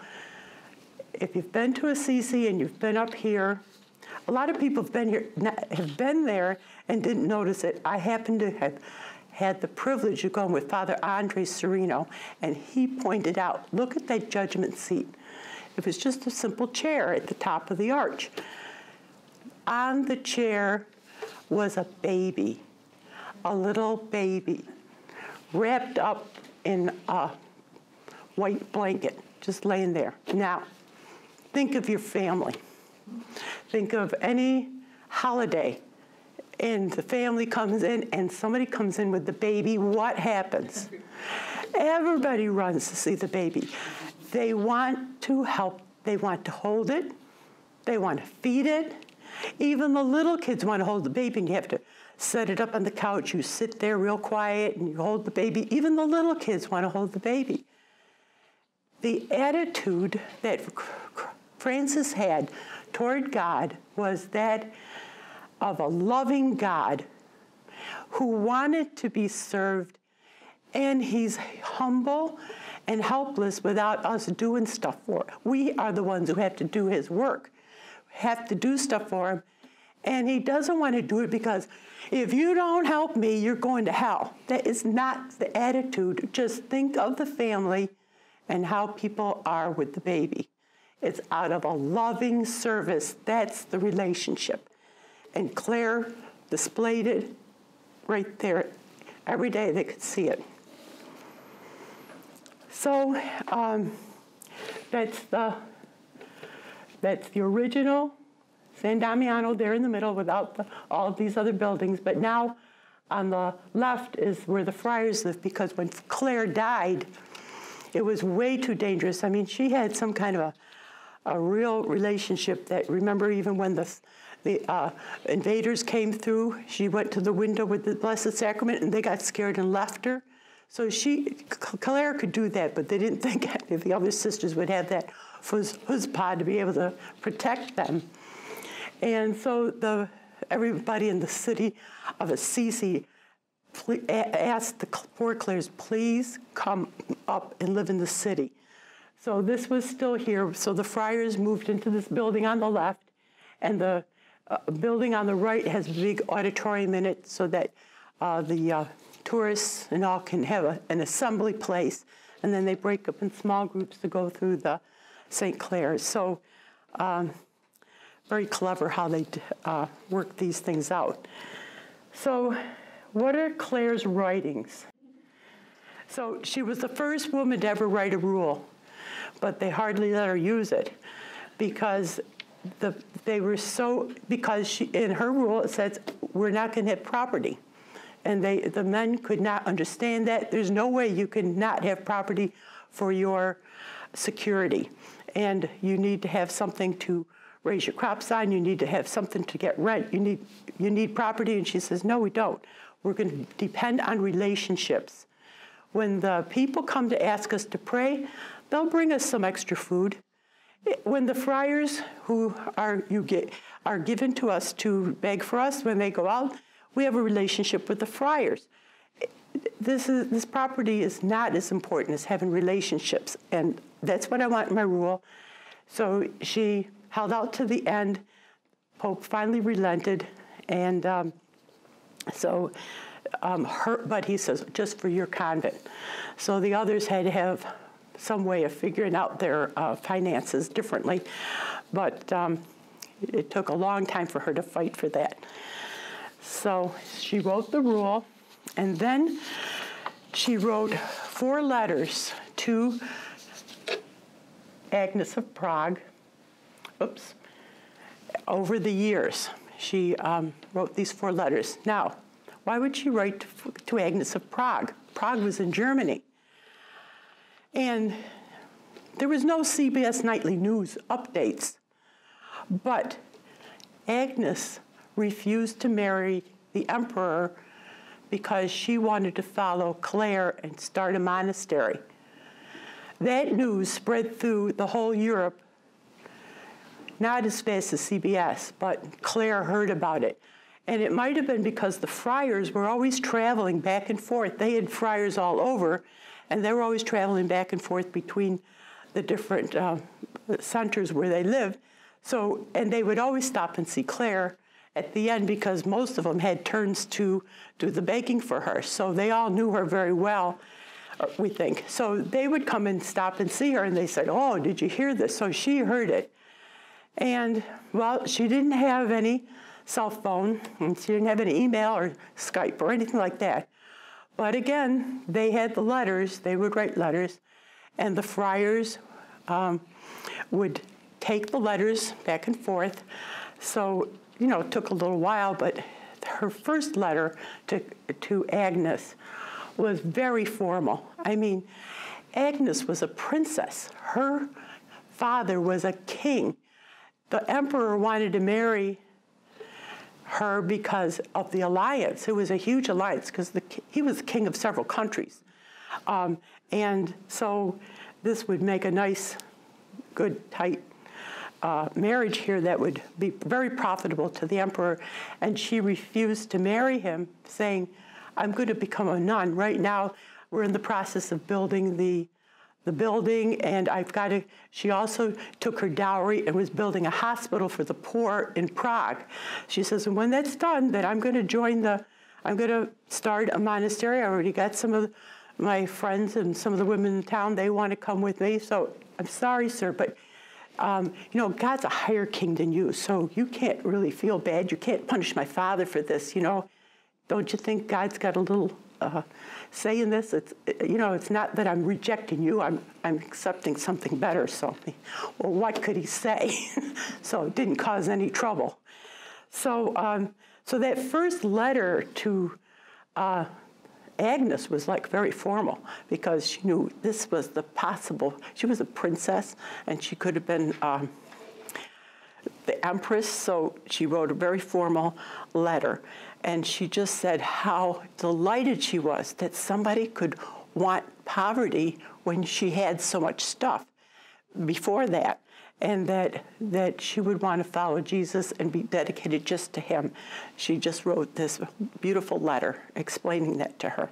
if you've been to Assisi and you've been up here, a lot of people have been there and didn't notice it. I happen to have had the privilege of going with Father Andre Serino, and he pointed out, look at that judgment seat. It was just a simple chair at the top of the arch. On the chair was a baby, a little baby, wrapped up in a white blanket, just laying there. Now, think of your family. Think of any holiday, and the family comes in, and somebody comes in with the baby. What happens? Everybody runs to see the baby. They want to help. They want to hold it. They want to feed it. Even the little kids want to hold the baby, and you have to set it up on the couch. You sit there real quiet, and you hold the baby. Even the little kids want to hold the baby. The attitude that Francis had toward God was that of a loving God who wanted to be served, and he's humble and helpless without us doing stuff for him. We are the ones who have to do his work, have to do stuff for him, and he doesn't want to do it because if you don't help me, you're going to hell. That is not the attitude. Just think of the family and how people are with the baby. It's out of a loving service. That's the relationship. And Claire displayed it right there. Every day they could see it. So that's the original San Damiano there in the middle without all of these other buildings. But now on the left is where the friars lived, because when Claire died, it was way too dangerous. I mean, she had some kind of a real relationship that, remember, even when the invaders came through, she went to the window with the Blessed Sacrament, and they got scared and left her. So Claire could do that, but they didn't think any of the other sisters would have that chutzpah to be able to protect them. And so everybody in the city of Assisi asked the poor Claires, please come up and live in the city. So this was still here. So the friars moved into this building on the left, and the building on the right has a big auditorium in it so that the tourists and all can have an assembly place, and then they break up in small groups to go through the St. Clair's. So very clever how they work these things out. So what are Claire's writings? So she was the first woman to ever write a rule, but they hardly let her use it because in her rule it says we're not going to have property. And the men could not understand that. There's no way you can not have property for your security. And you need to have something to raise your crops on. You need to have something to get rent. You need property. And she says, no, we don't. We're going to depend on relationships. When the people come to ask us to pray, they'll bring us some extra food. When the friars who are given to us to beg for us when they go out, we have a relationship with the friars. This property is not as important as having relationships, and that's what I want in my rule. So she held out to the end. Pope finally relented, and but he says, just for your convent. So the others had to have some way of figuring out their finances differently, but it took a long time for her to fight for that. So she wrote the rule, and then she wrote 4 letters to Agnes of Prague. Over the years, she wrote these 4 letters. Now, why would she write to Agnes of Prague? Prague was in Germany. And there was no CBS Nightly News updates. But Agnes refused to marry the emperor because she wanted to follow Claire and start a monastery. That news spread through the whole Europe, not as fast as CBS, but Claire heard about it. And it might have been because the friars were always traveling back and forth. They had friars all over, and they were always traveling back and forth between the different centers where they lived. So, and they would always stop and see Claire at the end because most of them had turns to do the baking for her. So they all knew her very well, we think. So they would come and stop and see her, and they said, oh, did you hear this? So she heard it. And, well, she didn't have any cell phone, and she didn't have any email or Skype or anything like that. But again, they had the letters. They would write letters, and the friars would take the letters back and forth. So, you know, it took a little while, but her first letter to Agnes was very formal. I mean, Agnes was a princess. Her father was a king. The emperor wanted to marry her because of the alliance. It was a huge alliance because he was the king of several countries. And so this would make a nice, good, tight marriage here that would be very profitable to the emperor. And she refused to marry him, saying, I'm going to become a nun. Right now, we're in the process of building the building, and she also took her dowry and was building a hospital for the poor in Prague. She says, and when that's done, then I'm going to start a monastery. I already got some of my friends and some of the women in town, they want to come with me. So I'm sorry, sir, but you know, God's a higher king than you, so you can't really feel bad. You can't punish my father for this, you know. Don't you think God's got a little say in this? It's, you know, it's not that I'm rejecting you. I'm accepting something better. So, well, what could he say? So it didn't cause any trouble. So, so that first letter to Agnes was like very formal because she knew this was the possible. She was a princess, and she could have been the empress. So she wrote a very formal letter. And she just said how delighted she was that somebody could want poverty when she had so much stuff before that, and that she would want to follow Jesus and be dedicated just to him. She just wrote this beautiful letter explaining that to her.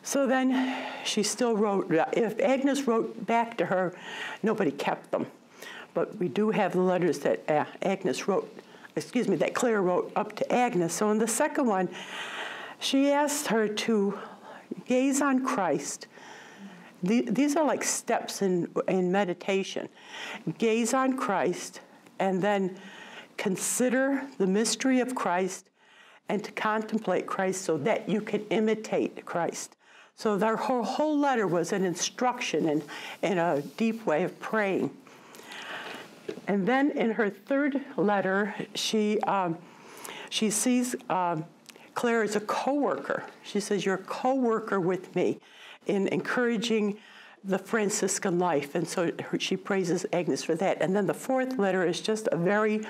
So then she still wrote, if Agnes wrote back to her, nobody kept them. But we do have the letters that that Claire wrote up to Agnes. So in the second one, she asked her to gaze on Christ. These are like steps in meditation. Gaze on Christ, and then consider the mystery of Christ, and to contemplate Christ so that you can imitate Christ. So her whole letter was an instruction and a deep way of praying. And then in her third letter, she sees Claire as a co-worker. She says, you're a co-worker with me in encouraging the Franciscan life. And so she praises Agnes for that. And then the fourth letter is just a very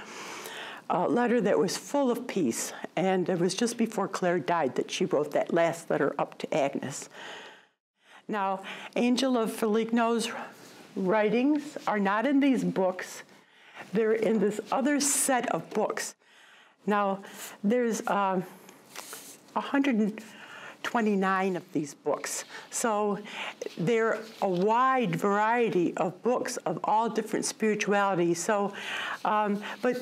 letter that was full of peace. And it was just before Claire died that she wrote that last letter up to Agnes. Now, Angel of Foligno's writings are not in these books. They're in this other set of books. Now, there's 129 of these books. So they're a wide variety of books of all different spiritualities. So, but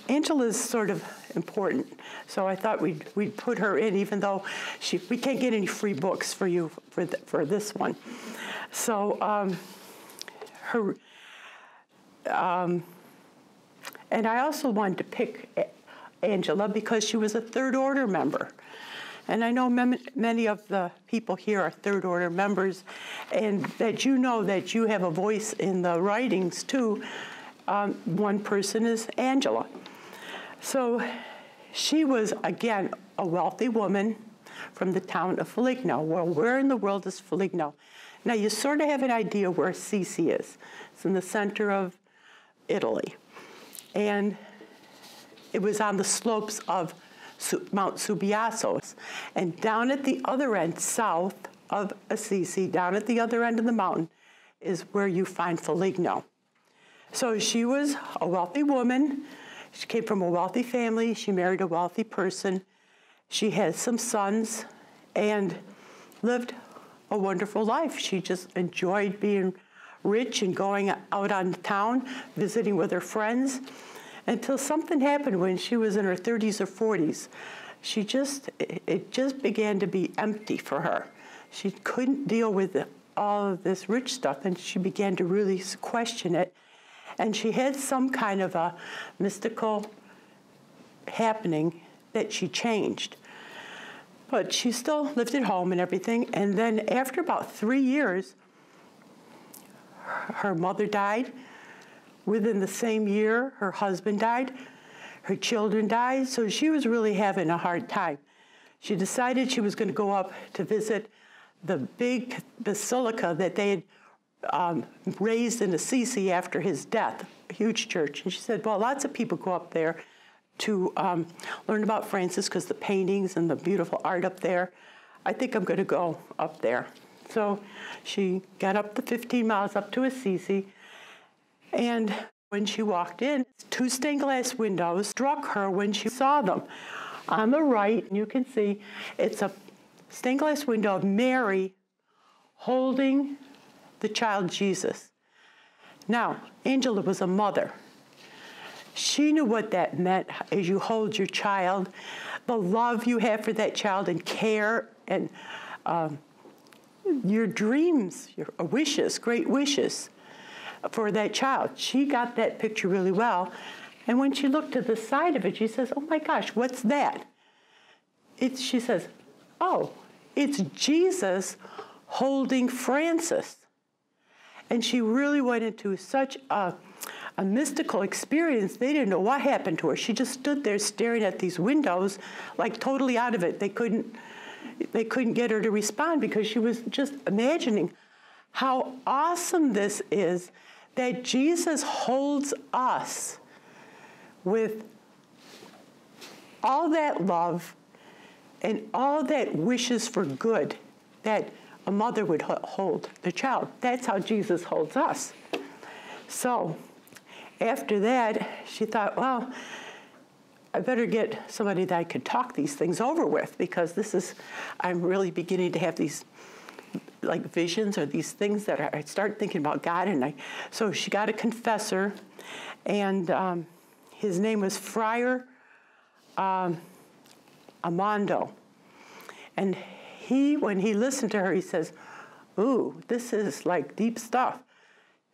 Angela is sort of important. So I thought we'd put her in, even though we can't get any free books for you for this one. So and I also wanted to pick Angela because she was a Third Order member. And I know many of the people here are Third Order members, and that you know that you have a voice in the writings too. One person is Angela. So she was, again, a wealthy woman from the town of Foligno. Well, where in the world is Foligno? Now, you sort of have an idea where Assisi is. It's in the center of Italy. And it was on the slopes of Mount Subiasso. And down at the other end, south of Assisi, down at the other end of the mountain, is where you find Foligno. So she was a wealthy woman. She came from a wealthy family. She married a wealthy person. She had some sons and lived a wonderful life. She just enjoyed being rich and going out on town, visiting with her friends, until something happened when she was in her 30s or 40s. It just began to be empty for her. She couldn't deal with all of this rich stuff, and she began to really question it. And she had some kind of a mystical happening that she changed. But she still lived at home and everything. And then after about 3 years, her mother died. Within the same year, her husband died. Her children died. So she was really having a hard time. She decided she was going to go up to visit the big basilica that they had raised in Assisi after his death, a huge church. And she said, well, lots of people go up there to learn about Francis because the paintings and the beautiful art up there. I think I'm going to go up there. So she got up the 15 miles up to Assisi, and when she walked in, 2 stained glass windows struck her when she saw them. On the right, you can see it's a stained glass window of Mary holding the child Jesus. Now, Angela was a mother. She knew what that meant as you hold your child, the love you have for that child and care and your dreams, your wishes, great wishes for that child. She got that picture really well. And when she looked to the side of it, she says, oh my gosh, what's that? She says, oh, it's Jesus holding Francis. And she really went into such a mystical experience. They didn't know what happened to her. She just stood there staring at these windows, like totally out of it. They couldn't get her to respond because she was just imagining how awesome this is that Jesus holds us with all that love and all that wishes for good that a mother would hold the child. That's how Jesus holds us. So after that, she thought, well, I better get somebody that I could talk these things over with, because I'm really beginning to have these like visions or these things that I start thinking about God. And so she got a confessor, and his name was Friar Amando. And when he listened to her, he says, ooh, this is like deep stuff.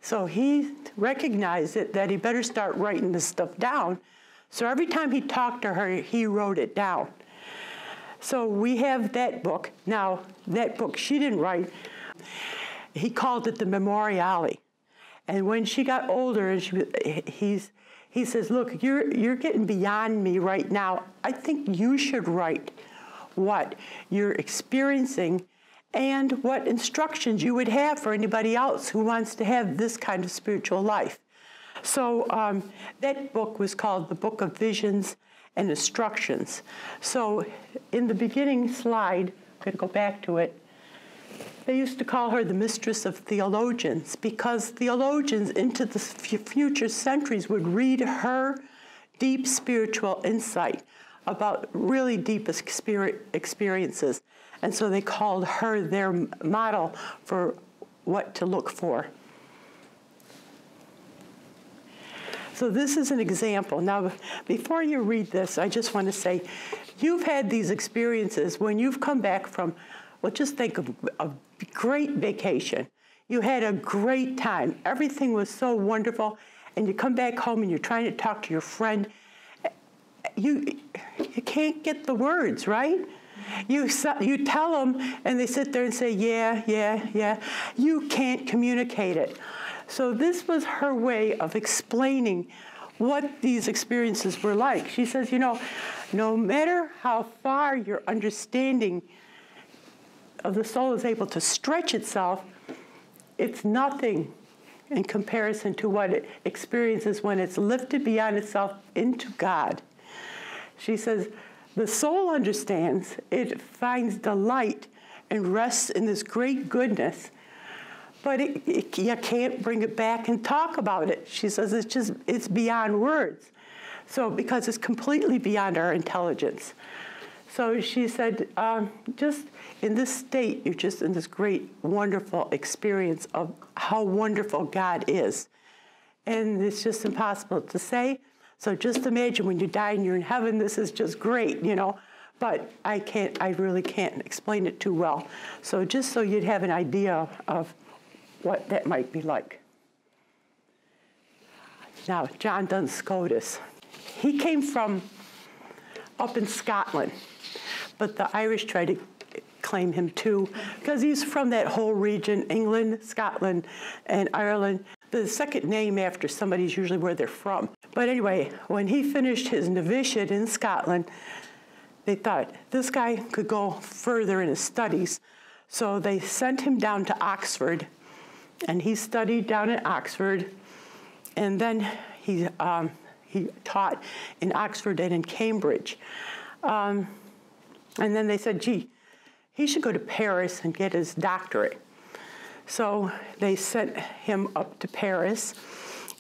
So he recognized that he better start writing this stuff down. So every time he talked to her, he wrote it down. So we have that book. Now, that book she didn't write. He called it the Memoriale. And when she got older, and he says, look, you're getting beyond me right now. I think you should write what you're experiencing and what instructions you would have for anybody else who wants to have this kind of spiritual life. So that book was called The Book of Visions and Instructions. So in the beginning slide, I'm going to go back to it, they used to call her the mistress of theologians, because theologians into the future centuries would read her deep spiritual insight about really deep experiences. And so they called her their model for what to look for. So this is an example. Now, before you read this, I just want to say, you've had these experiences when you've come back from, well, just think of a great vacation. You had a great time. Everything was so wonderful. And you come back home and you're trying to talk to your friend. You can't get the words, right? You tell them, and they sit there and say, yeah, yeah, yeah. You can't communicate it. So this was her way of explaining what these experiences were like. She says, no matter how far your understanding of the soul is able to stretch itself, it's nothing in comparison to what it experiences when it's lifted beyond itself into God. She says, the soul understands, it finds delight and rests in this great goodness, but you can't bring it back and talk about it. She says it's beyond words. So, because it's completely beyond our intelligence. So she said, just in this state, you're just in this great, wonderful experience of how wonderful God is. And it's just impossible to say. So just imagine when you die and you're in heaven, this is just great, But I really can't explain it too well. So just so you'd have an idea of what that might be like. Now, John Duns Scotus. He came from up in Scotland, but the Irish try to claim him too, because he's from that whole region, England, Scotland, and Ireland. The second name after somebody is usually where they're from. But anyway, when he finished his novitiate in Scotland, they thought this guy could go further in his studies. So they sent him down to Oxford, and he studied down at Oxford, and then he taught in Oxford and in Cambridge. And then they said, gee, he should go to Paris and get his doctorate. So they sent him up to Paris,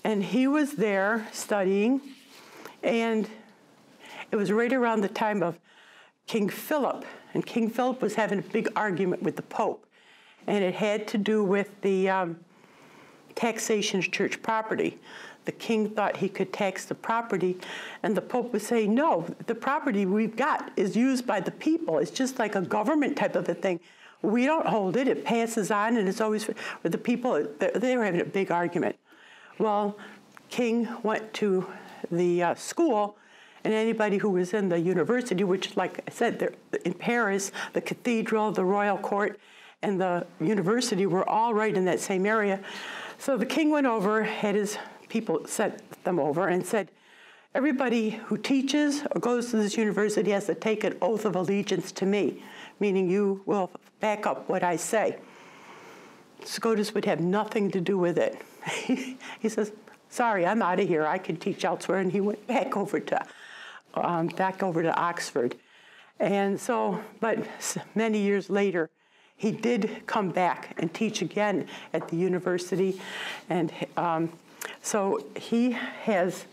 and he was there studying, and it was right around the time of King Philip, and King Philip was having a big argument with the Pope, and it had to do with the taxation of church property. The king thought he could tax the property, and the Pope was saying, no, the property we've got is used by the people. It's just like a government type of a thing. We don't hold it. It passes on, and it's always for the people. They were having a big argument. Well, King went to the school, and anybody who was in the university, which, like I said, in Paris, the cathedral, the royal court, and the university were all right in that same area. So the king went over, had his people sent them over, and said, everybody who teaches or goes to this university has to take an oath of allegiance to me, meaning you will back up what I say. Scotus would have nothing to do with it. He says, sorry, I'm out of here. I can teach elsewhere. And he went back over to Oxford. And so, but many years later, he did come back and teach again at the university. And so he has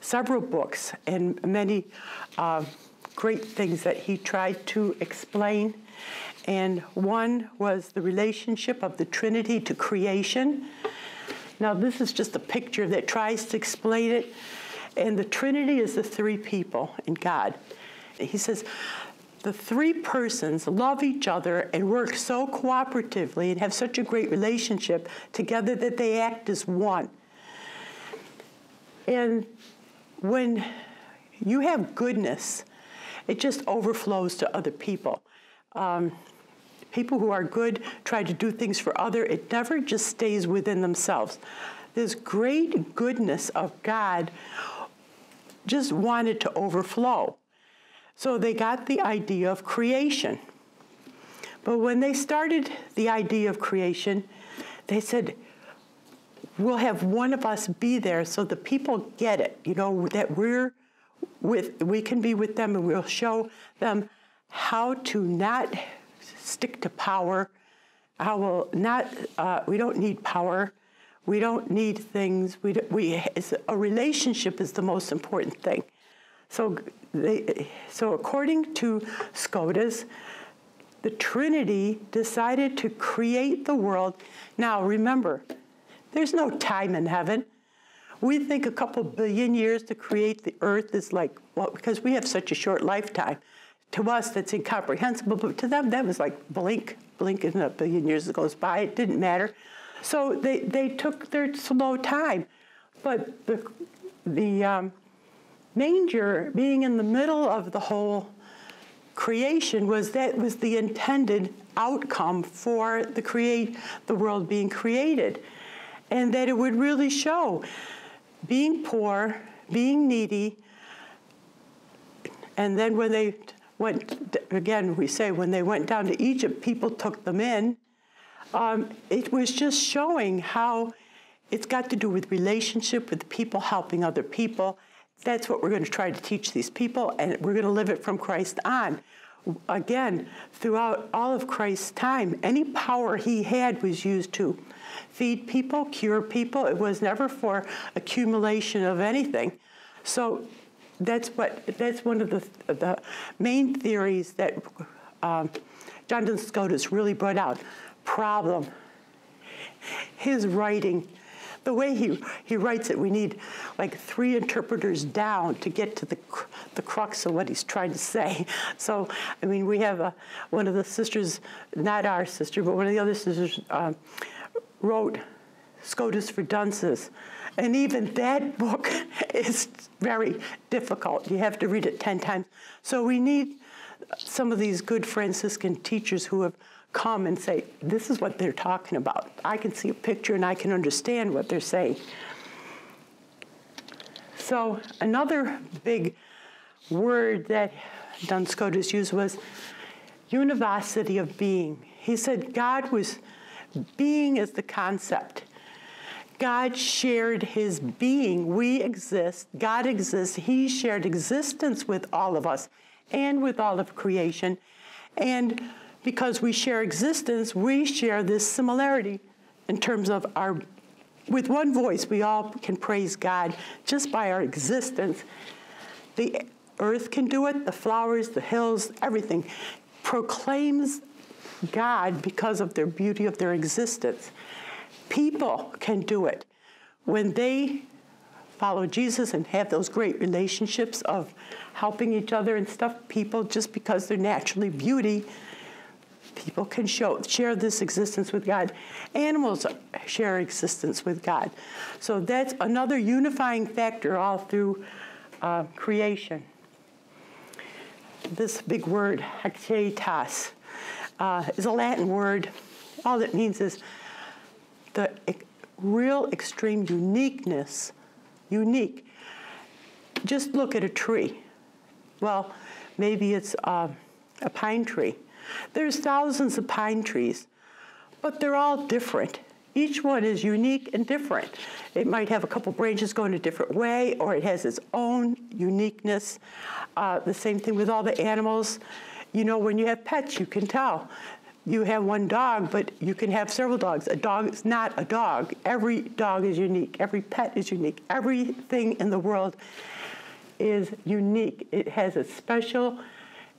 several books and many great things that he tried to explain. And one was the relationship of the Trinity to creation. Now, this is just a picture that tries to explain it. And the Trinity is the three people in God. He says, the three persons love each other and work so cooperatively and have such a great relationship together that they act as one. And when you have goodness, it just overflows to other people. People who are good try to do things for others. It never just stays within themselves. This great goodness of God just wanted to overflow. So they got the idea of creation. But when they started the idea of creation, they said, we'll have one of us be there so the people get it, that we can be with them, and we'll show them how to not stick to power, we don't need power, we don't need things, a relationship is the most important thing. So according to Scotus, the Trinity decided to create the world. Now remember, there's no time in heaven. We think a couple billion years to create the earth is like, well, because we have such a short lifetime. To us, that's incomprehensible, but to them, that was like blink and a billion years goes by. It didn't matter. So they took their slow time. But the manger being in the middle of the whole creation was the intended outcome for the world being created. And that it would really show being poor, being needy, and then when they went, again, we say when they went down to Egypt, people took them in. It was just showing how it's got to do with relationship with people helping other people. That's what we're going to try to teach these people, and we're going to live it from Christ on. Again, throughout all of Christ's time, any power he had was used to feed people, cure people. It was never for accumulation of anything. So that's one of the main theories that John Duns Scotus really brought out. Problem. His writing, the way he writes it, we need like 3 interpreters down to get to the crux of what he's trying to say. So, I mean, we have one of the sisters, not our sister, but one of the other sisters wrote Scotus for Dunces. And even that book is very difficult. You have to read it 10 times. So we need some of these good Franciscan teachers who have come and say, this is what they're talking about. I can see a picture and I can understand what they're saying. So another big word that Duns Scotus used was univocity of being. He said God was, being is the concept. God shared his being. We exist. God exists. He shared existence with all of us and with all of creation. And because we share existence, we share this similarity in terms of with one voice, we all can praise God just by our existence. The earth can do it, the flowers, the hills, everything proclaims God because of their beauty of their existence. People can do it. When they follow Jesus and have those great relationships of helping each other and stuff, people, just because they're naturally beauty, people can share this existence with God. Animals share existence with God. So that's another unifying factor all through creation. This big word, hectatas, is a Latin word. All it means is the real extreme uniqueness. Unique. Just look at a tree. Well, maybe it's a pine tree. There's thousands of pine trees, but they're all different. Each one is unique and different. It might have a couple branches going a different way, or it has its own uniqueness. The same thing with all the animals. You know, when you have pets, you can tell. you have one dog, but you can have several dogs. A dog is not a dog. Every dog is unique. Every pet is unique. Everything in the world is unique. It has a special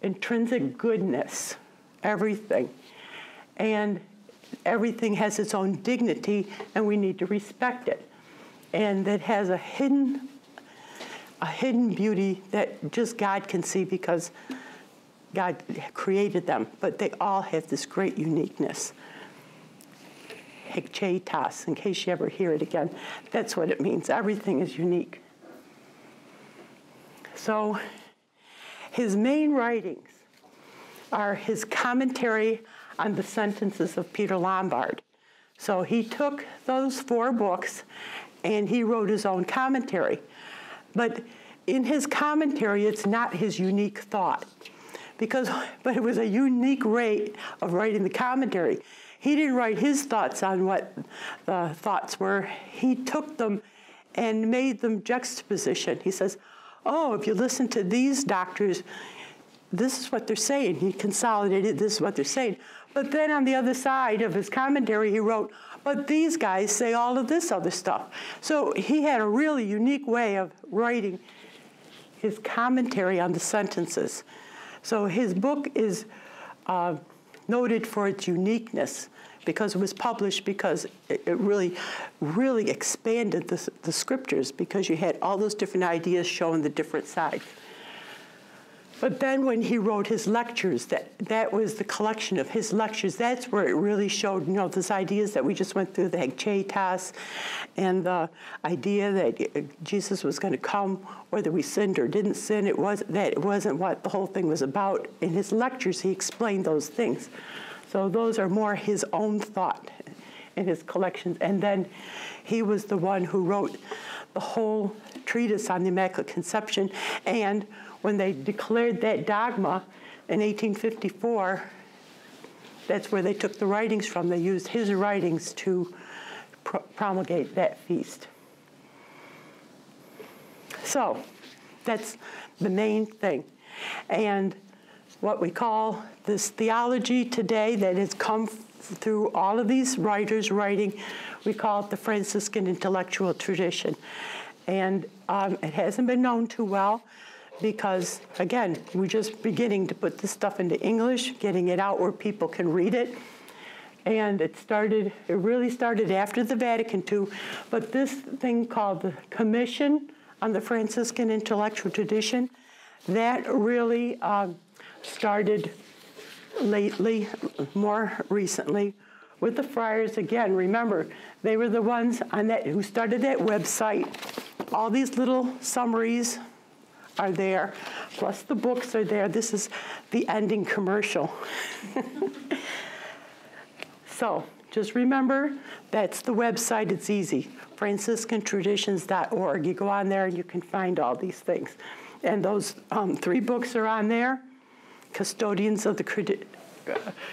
intrinsic goodness, everything. And everything has its own dignity, and we need to respect it. And it has a hidden beauty that just God can see because God created them, but they all have this great uniqueness. Hekchetas, in case you ever hear it again, that's what it means. Everything is unique. So his main writings are his commentary on the sentences of Peter Lombard. So he took those 4 books and he wrote his own commentary. But in his commentary, it's not his unique thought. But it was a unique way of writing the commentary. He didn't write his thoughts on what the thoughts were. He took them and made them juxtaposition. He says, oh, if you listen to these doctors, this is what they're saying. He consolidated, this is what they're saying. But then on the other side of his commentary, he wrote, but these guys say all of this other stuff. So he had a really unique way of writing his commentary on the sentences. So his book is noted for its uniqueness because it was published because it really, really expanded the scriptures because you had all those different ideas showing the different sides. But then when he wrote his lectures, that was the collection of his lectures. That's where it really showed, those ideas that we just went through, the hekchetas, and the idea that Jesus was going to come, whether we sinned or didn't sin. It wasn't what the whole thing was about. In his lectures, he explained those things. So those are more his own thought in his collections. And then he was the one who wrote the whole treatise on the Immaculate Conception. And when they declared that dogma in 1854, that's where they took the writings from. They used his writings to promulgate that feast. So that's the main thing. And what we call this theology today that has come through all of these writers writing, we call it the Franciscan intellectual tradition. And it hasn't been known too well because, again, we're just beginning to put this stuff into English, getting it out where people can read it. And it really started after the Vatican II. But this thing called the Commission on the Franciscan Intellectual Tradition, that really started lately, more recently, with the friars. Again, remember, they were the ones who started that website. All these little summaries are there, plus the books are there. This is the ending commercial. So just remember, that's the website. It's easy, franciscantraditions.org. You go on there and you can find all these things. And those 3 books are on there. Custodians of the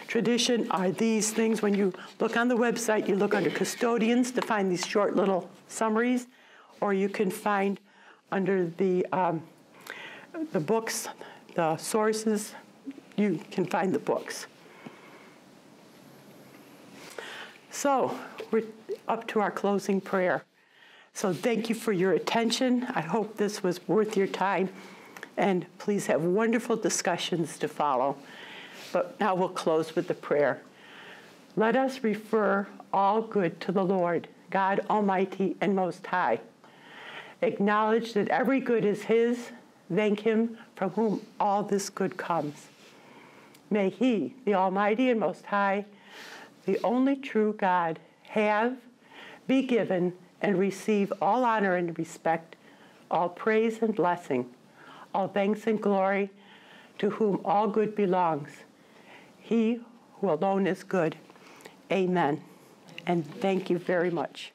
tradition are these things. When you look on the website, you look under custodians to find these short little summaries, or you can find under the books, the sources, you can find the books. So we're up to our closing prayer. So thank you for your attention. I hope this was worth your time. And please have wonderful discussions to follow. But now we'll close with the prayer. Let us refer all good to the Lord, God Almighty and Most High. Acknowledge that every good is His. Thank Him from whom all this good comes. May He, the Almighty and Most High, the only true God, be given, and receive all honor and respect, all praise and blessing, all thanks and glory, to whom all good belongs. He who alone is good. Amen. And thank you very much.